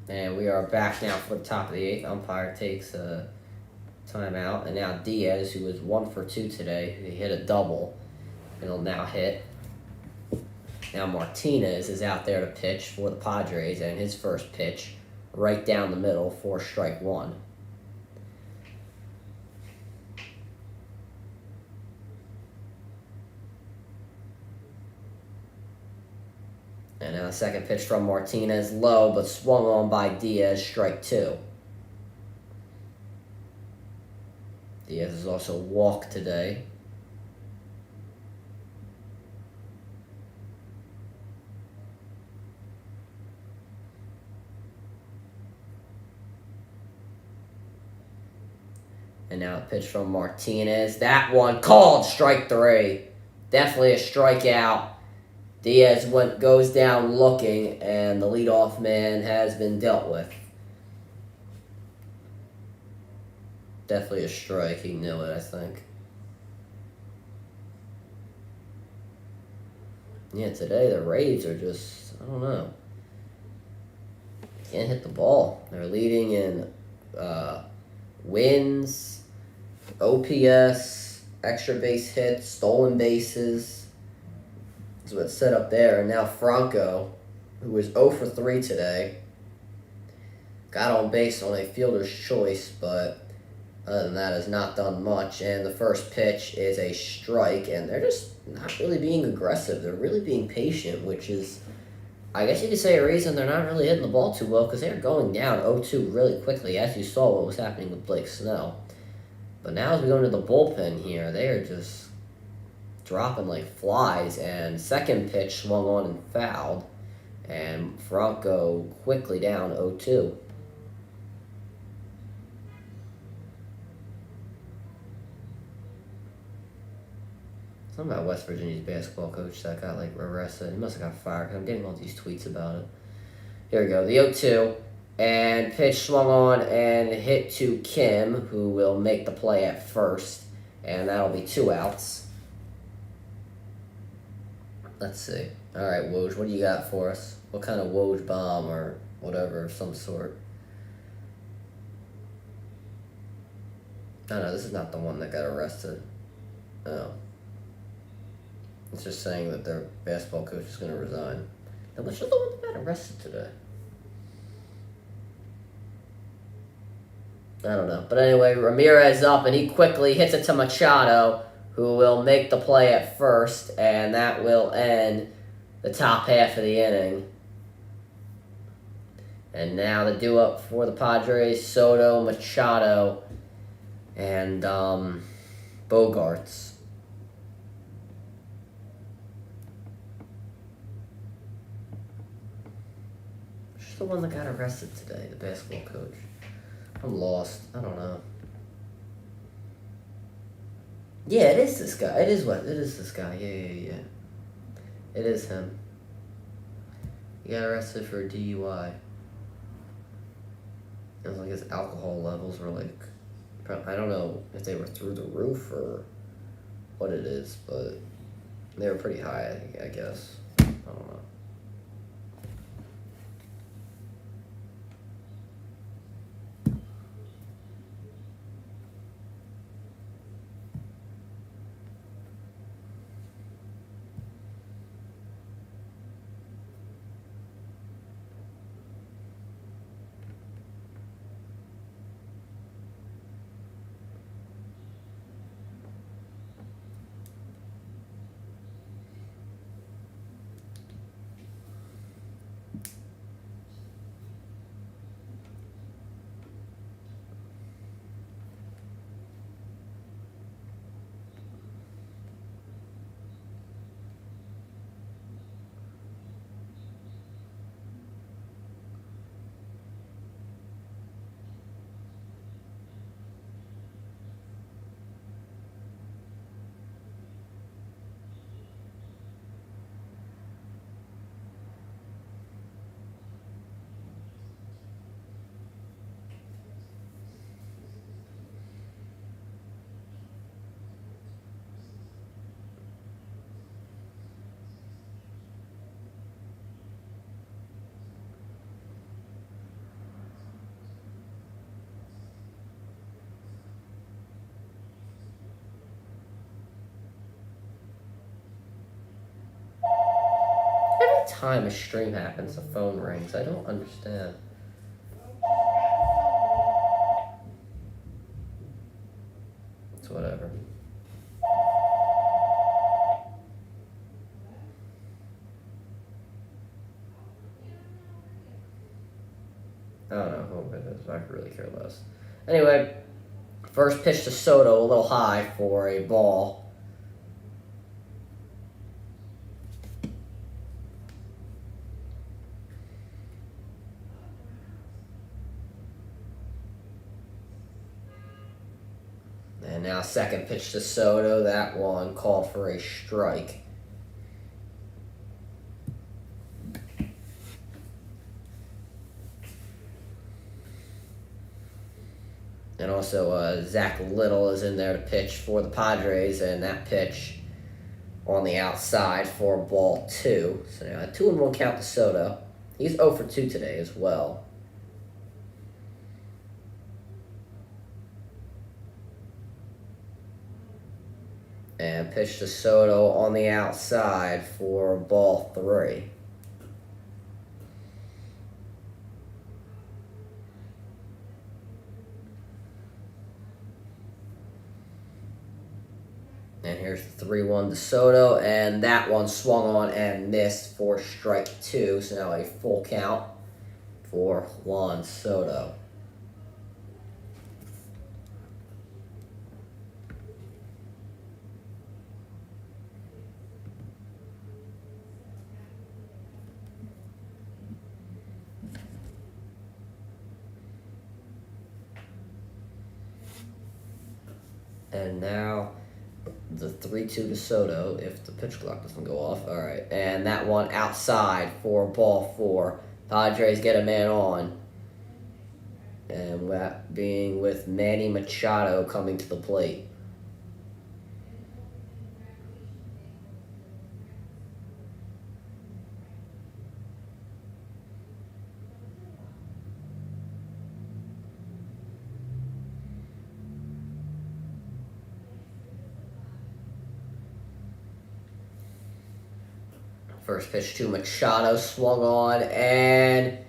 Speaker 1: And we are back now for the top of the 8th. Umpire takes a timeout. And now Diaz, who was 1 for 2 today, he hit a double. And he'll now hit. Now Martinez is out there to pitch for the Padres. And his first pitch, right down the middle for strike 1. And now the second pitch from Martinez, low, but swung on by Diaz, strike 2. Diaz has also walked today. And now a pitch from Martinez. That one called, strike 3. Definitely a strikeout. Diaz goes down looking, and the leadoff man has been dealt with. Definitely a strike. He knew it, I think. Yeah, today the Rays are just, I don't know. Can't hit the ball. They're leading in wins, OPS, extra base hits, stolen bases. That's what's set up there. And now Franco, who was 0 for 3 today, got on base on a fielder's choice, but other than that has not done much. And the first pitch is a strike, and they're just not really being aggressive. They're really being patient, which is, I guess you could say, a reason they're not really hitting the ball too well, because they're going down 0-2 really quickly, as you saw what was happening with Blake Snell. But now as we go into the bullpen here, they are just dropping like flies, and second pitch swung on and fouled, and Franco quickly down 0-2. Something about West Virginia's basketball coach that got like arrested. He must have got fired. I'm getting all these tweets about it. Here we go, the 0-2, and pitch swung on and hit to Kim, who will make the play at first, and that'll be 2 outs. Let's see. All right, Woj, what do you got for us? What kind of Woj bomb or whatever of some sort? No, this is not the one that got arrested. Oh. It's just saying that their basketball coach is going to resign. Now, which is the one that got arrested today? I don't know. But anyway, Ramirez up, and he quickly hits it to Machado, who will make the play at first, and that will end the top half of the inning. And now the due-up for the Padres, Soto, Machado, and Bogarts. Who's the one that got arrested today, the basketball coach? I'm lost. I don't know. Yeah, it is this guy. It is this guy. Yeah. It is him. He got arrested for a DUI. It was like his alcohol levels were like, I don't know if they were through the roof or what it is, but they were pretty high, I guess. I don't know. time a stream happens, the phone rings. I don't understand. It's whatever. I don't know who it is. I could really care less. Anyway, first pitch to Soto, a little high for a ball. And now second pitch to Soto, that one called for a strike. And also Zach Little is in there to pitch for the Padres, and that pitch on the outside for ball 2. So now a 2-1 count to Soto. He's 0 for 2 today as well. And pitch to Soto on the outside for ball 3. And here's the 3-1 to Soto, and that one swung on and missed for strike 2. So now a full count for Juan Soto. And now the 3-2 to Soto if the pitch clock doesn't go off. All right. And that one outside for ball 4. Padres get a man on. And that being with Manny Machado coming to the plate. First pitch to Machado, swung on, and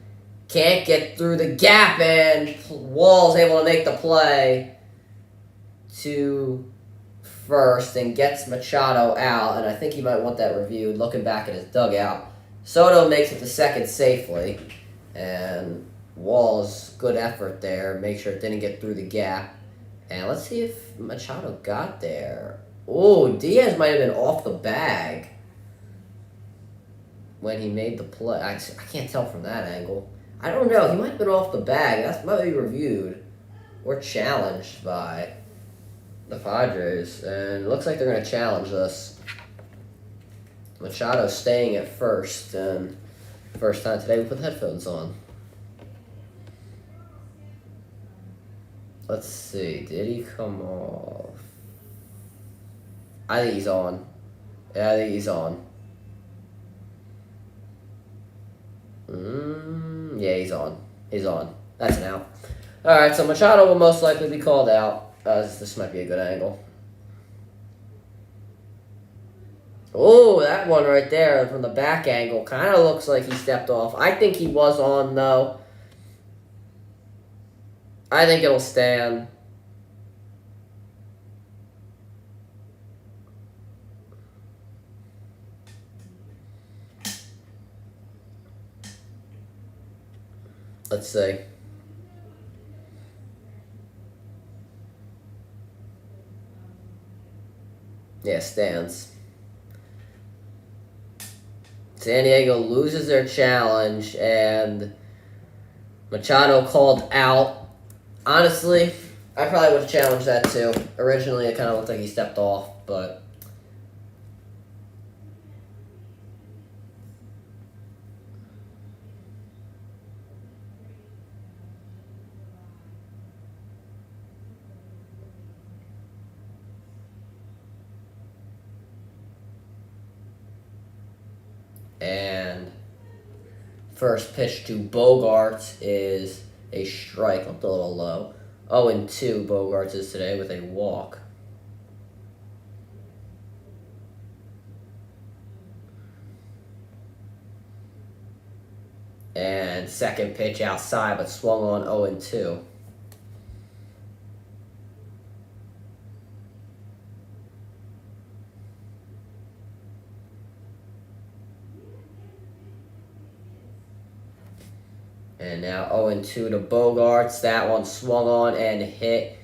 Speaker 1: can't get through the gap, and Wall's able to make the play to first and gets Machado out, and I think he might want that reviewed, looking back at his dugout. Soto makes it to second safely, and Wall's good effort there, make sure it didn't get through the gap. And let's see if Machado got there. Oh, Diaz might have been off the bag when he made the play. I can't tell from that angle. I don't know. He might have been off the bag. That might be reviewed or challenged by the Padres. And it looks like they're going to challenge this. Machado staying at first. And first time today we put the headphones on. Let's see. Did he come off? I think he's on. Yeah, I think he's on. Yeah, he's on. He's on. That's an out. Alright, so Machado will most likely be called out. This might be a good angle. Oh, that one right there from the back angle kind of looks like he stepped off. I think he was on, though. I think it'll stand. Let's see. Yeah, stands. San Diego loses their challenge, and Machado called out. Honestly, I probably would have challenged that too. Originally, it kind of looked like he stepped off, but and first pitch to Bogarts is a strike. Looked a little low. 0-2 Bogarts is today with a walk. second pitch outside, but swung on 0-2. And now 0-2 to Bogarts. That one swung on and hit.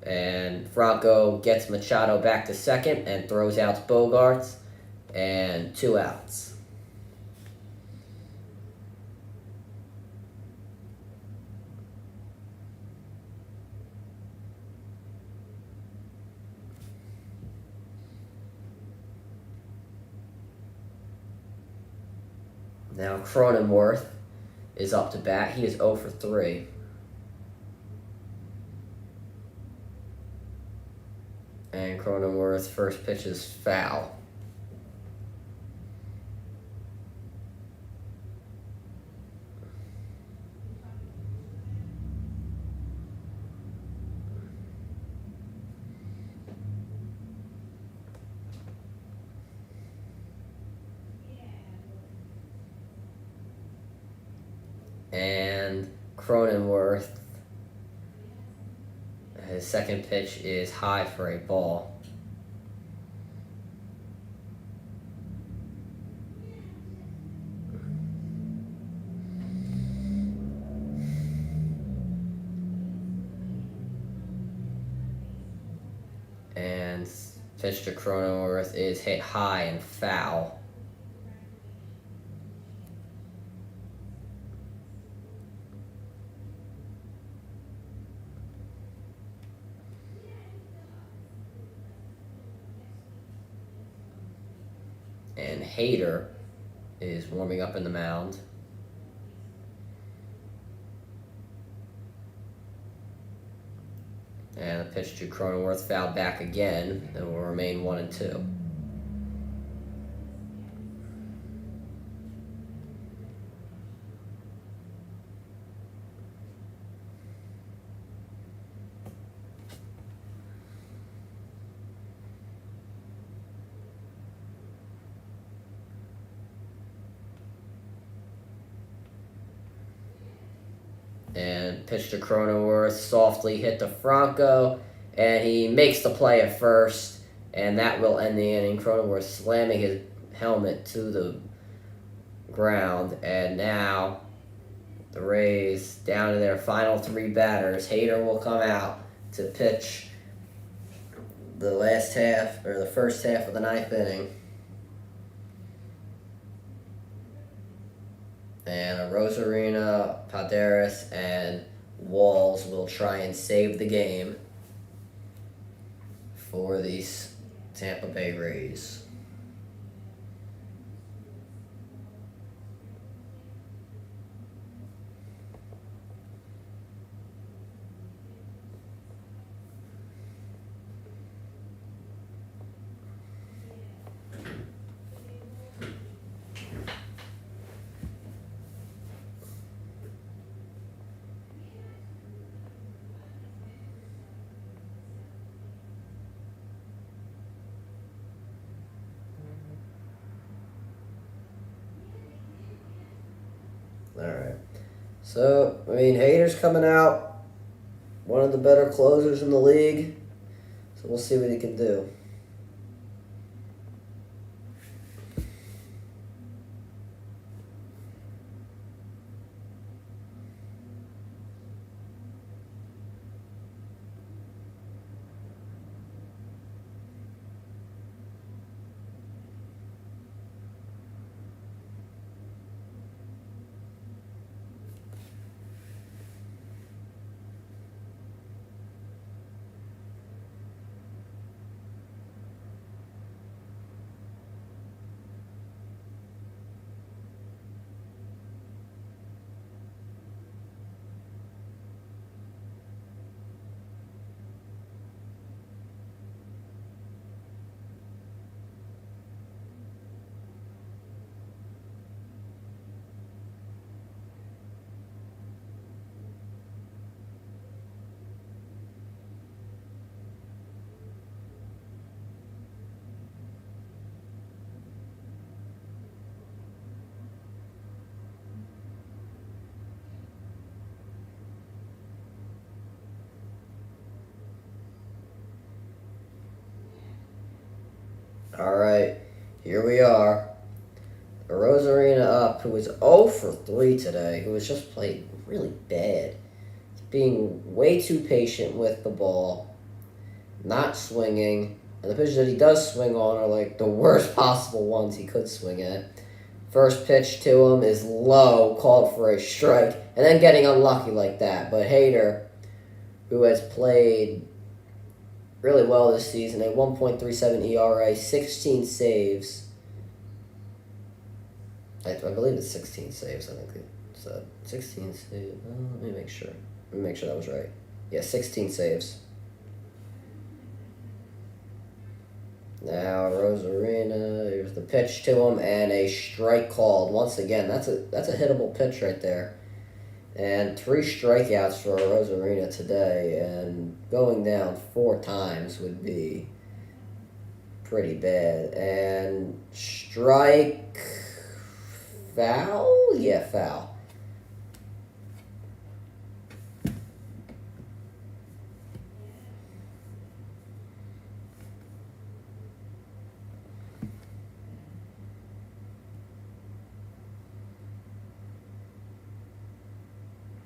Speaker 1: And Franco gets Machado back to second and throws out to Bogarts. And 2 outs. Now Cronenworth is up to bat. He is 0 for 3. And Cronenworth's first pitch is foul. And Cronenworth, his second pitch is high for a ball. And pitch to Cronenworth is hit high and foul. And Hader is warming up in the mound. And the pitch to Cronenworth fouled back again, and will remain 1-2. And pitch to Cronenworth, softly hit to Franco, and he makes the play at first, and that will end the inning. Cronenworth slamming his helmet to the ground, and now the Rays down to their final 3 batters. Hader will come out to pitch the first half of the 9th inning. And Rosarina, Padres, and Walls will try and save the game for these Tampa Bay Rays. Alright. So, Hader's coming out. One of the better closers in the league. So we'll see what he can do. All right, here we are. Rosarina up, who was 0 for 3 today, who has just played really bad. Being way too patient with the ball, not swinging, and the pitches that he does swing on are like the worst possible ones he could swing at. First pitch to him is low, called for a strike, and then getting unlucky like that. But Hader, who has played really well this season, a 1.37 ERA, 16 saves. I believe it's 16 saves, I think it's 16 saves. Let me make sure. Let me make sure that was right. Yeah, 16 saves. Now Rosarina, here's the pitch to him, and a strike called. Once again, that's a hittable pitch right there. And 3 strikeouts for Rosarina today, and going down 4 times would be pretty bad. And strike... foul? Yeah, foul.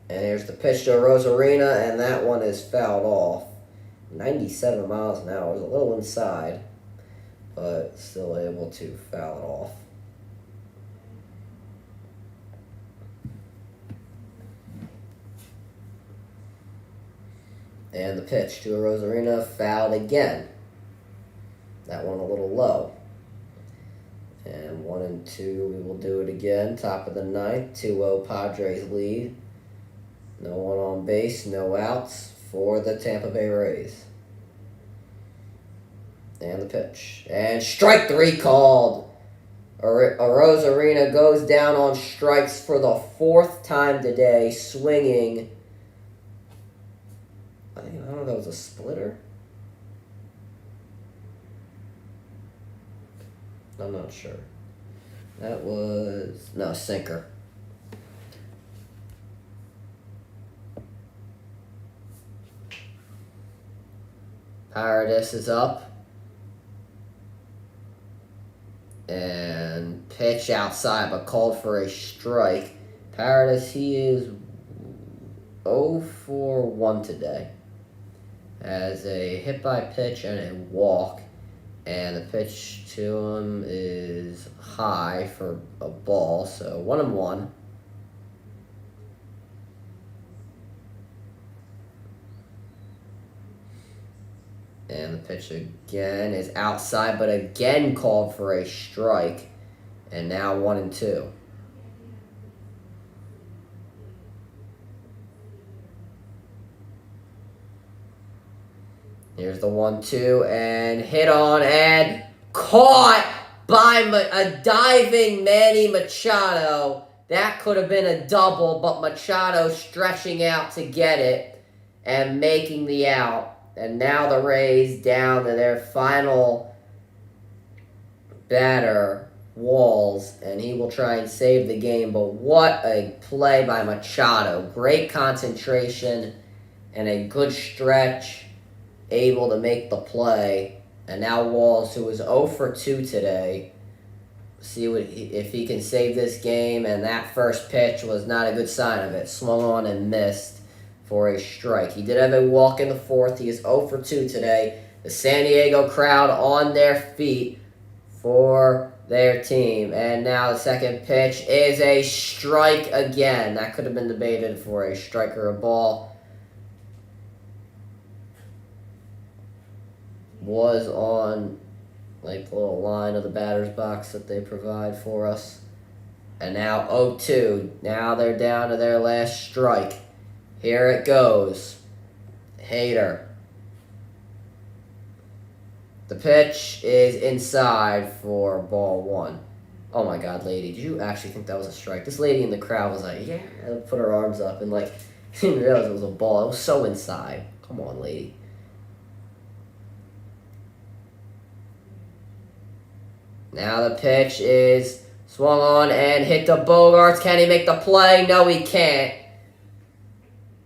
Speaker 1: And here's the pitch to Rosarina, and that one is fouled off. 97 miles an hour. It was a little inside, but still able to foul it off. And the pitch to Rosarina, fouled again. That one a little low. And 1-2, we will do it again. Top of the ninth, 2-0 Padres lead. No one on base, no outs for the Tampa Bay Rays. And the pitch. And strike 3 called. Rosarina goes down on strikes for the 4th time today, swinging. I don't know if that was a splitter. I'm not sure. That was... no, sinker. Padres is up. And pitch outside, but called for a strike. Padres, he is 0 for 1 today. Has a hit by pitch and a walk. And the pitch to him is high for a ball, so 1-1. And the pitch again is outside, but again called for a strike. And now 1-2. Here's the 1-2, and hit on, and caught by a diving Manny Machado. That could have been a double, but Machado stretching out to get it and making the out. And now the Rays down to their final batter, Walls, and he will try and save the game. But what a play by Machado. Great concentration and a good stretch, able to make the play. And now Walls, who was 0 for 2 today, see if he can save this game. And that first pitch was not a good sign of it. Swung on and missed for a strike. He did have a walk in the 4th. He is 0 for 2 today. The San Diego crowd on their feet for their team. And now the second pitch is a strike again. That could have been debated for a strike or a ball. Was on like the little line of the batter's box that they provide for us. And now 0-2. Now they're down to their last strike. Here it goes. Hader. The pitch is inside for ball 1. Oh my God, lady. Did you actually think that was a strike? This lady in the crowd was like, yeah, put her arms up and like, didn't realize it was a ball. It was so inside. Come on, lady. Now the pitch is swung on and hit to Bogarts. Can he make the play? No, he can't.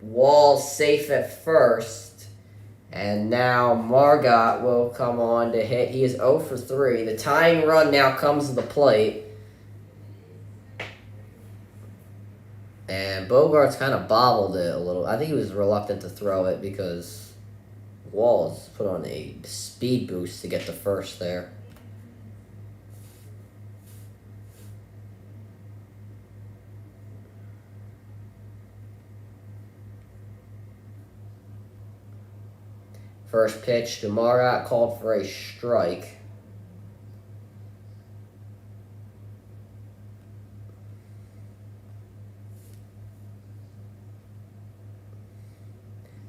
Speaker 1: Walls safe at first. And now Margot will come on to hit. He is 0 for 3. The tying run now comes to the plate. And Bogart's kind of bobbled it a little. I think he was reluctant to throw it because Walls put on a speed boost to get the first there. First pitch to Margot, called for a strike.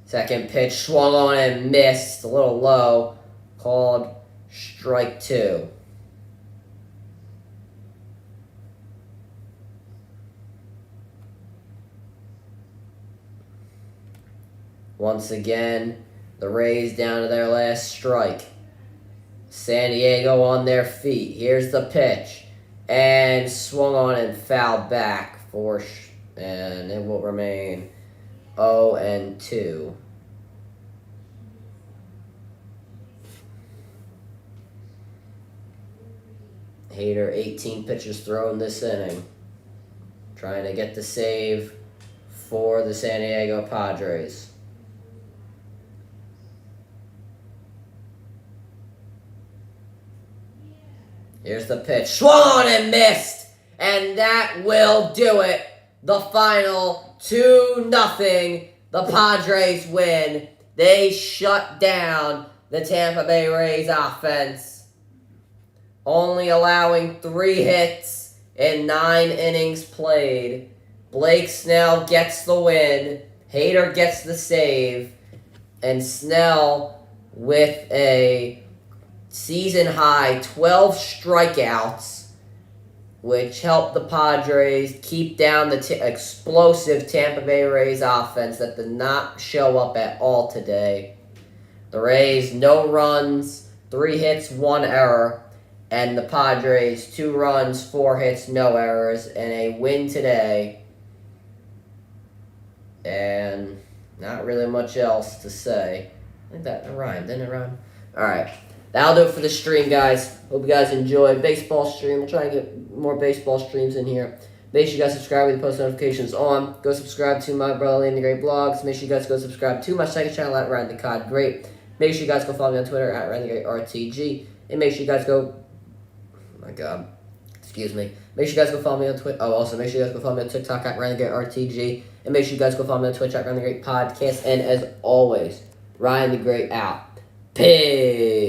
Speaker 1: Second pitch swung on and missed, a little low, called strike 2. Once again, the Rays down to their last strike. San Diego on their feet. Here's the pitch. And swung on and fouled back and it will remain 0-2. Hader, 18 pitches thrown this inning. Trying to get the save for the San Diego Padres. Here's the pitch. Swung and missed. And that will do it. The final 2-0. The Padres win. They shut down the Tampa Bay Rays offense, only allowing 3 hits in 9 innings played. Blake Snell gets the win. Hader gets the save. And Snell with a season-high 12 strikeouts, which helped the Padres keep down the explosive Tampa Bay Rays offense that did not show up at all today. The Rays, no runs, 3 hits, 1 error. And the Padres, 2 runs, 4 hits, no errors, and a win today. And not really much else to say. I think that rhymed, didn't it rhyme? Alright, that'll do it for the stream, guys. Hope you guys enjoyed. Baseball stream. We'll try and get more baseball streams in here. Make sure you guys subscribe with the post notifications on. Go subscribe to my brother Liam the Great blogs. Make sure you guys go subscribe to my second channel at Ryan the Cod Great. Make sure you guys go follow me on Twitter at Ryan the Great RTG. And make sure you guys go... Oh my God. Excuse me. Make sure you guys go follow me on Twitter. Oh, also, make sure you guys go follow me on TikTok at Ryan the Great RTG. And make sure you guys go follow me on Twitch at Ryan the Great Podcast. And as always, Ryan the Great out. Peace.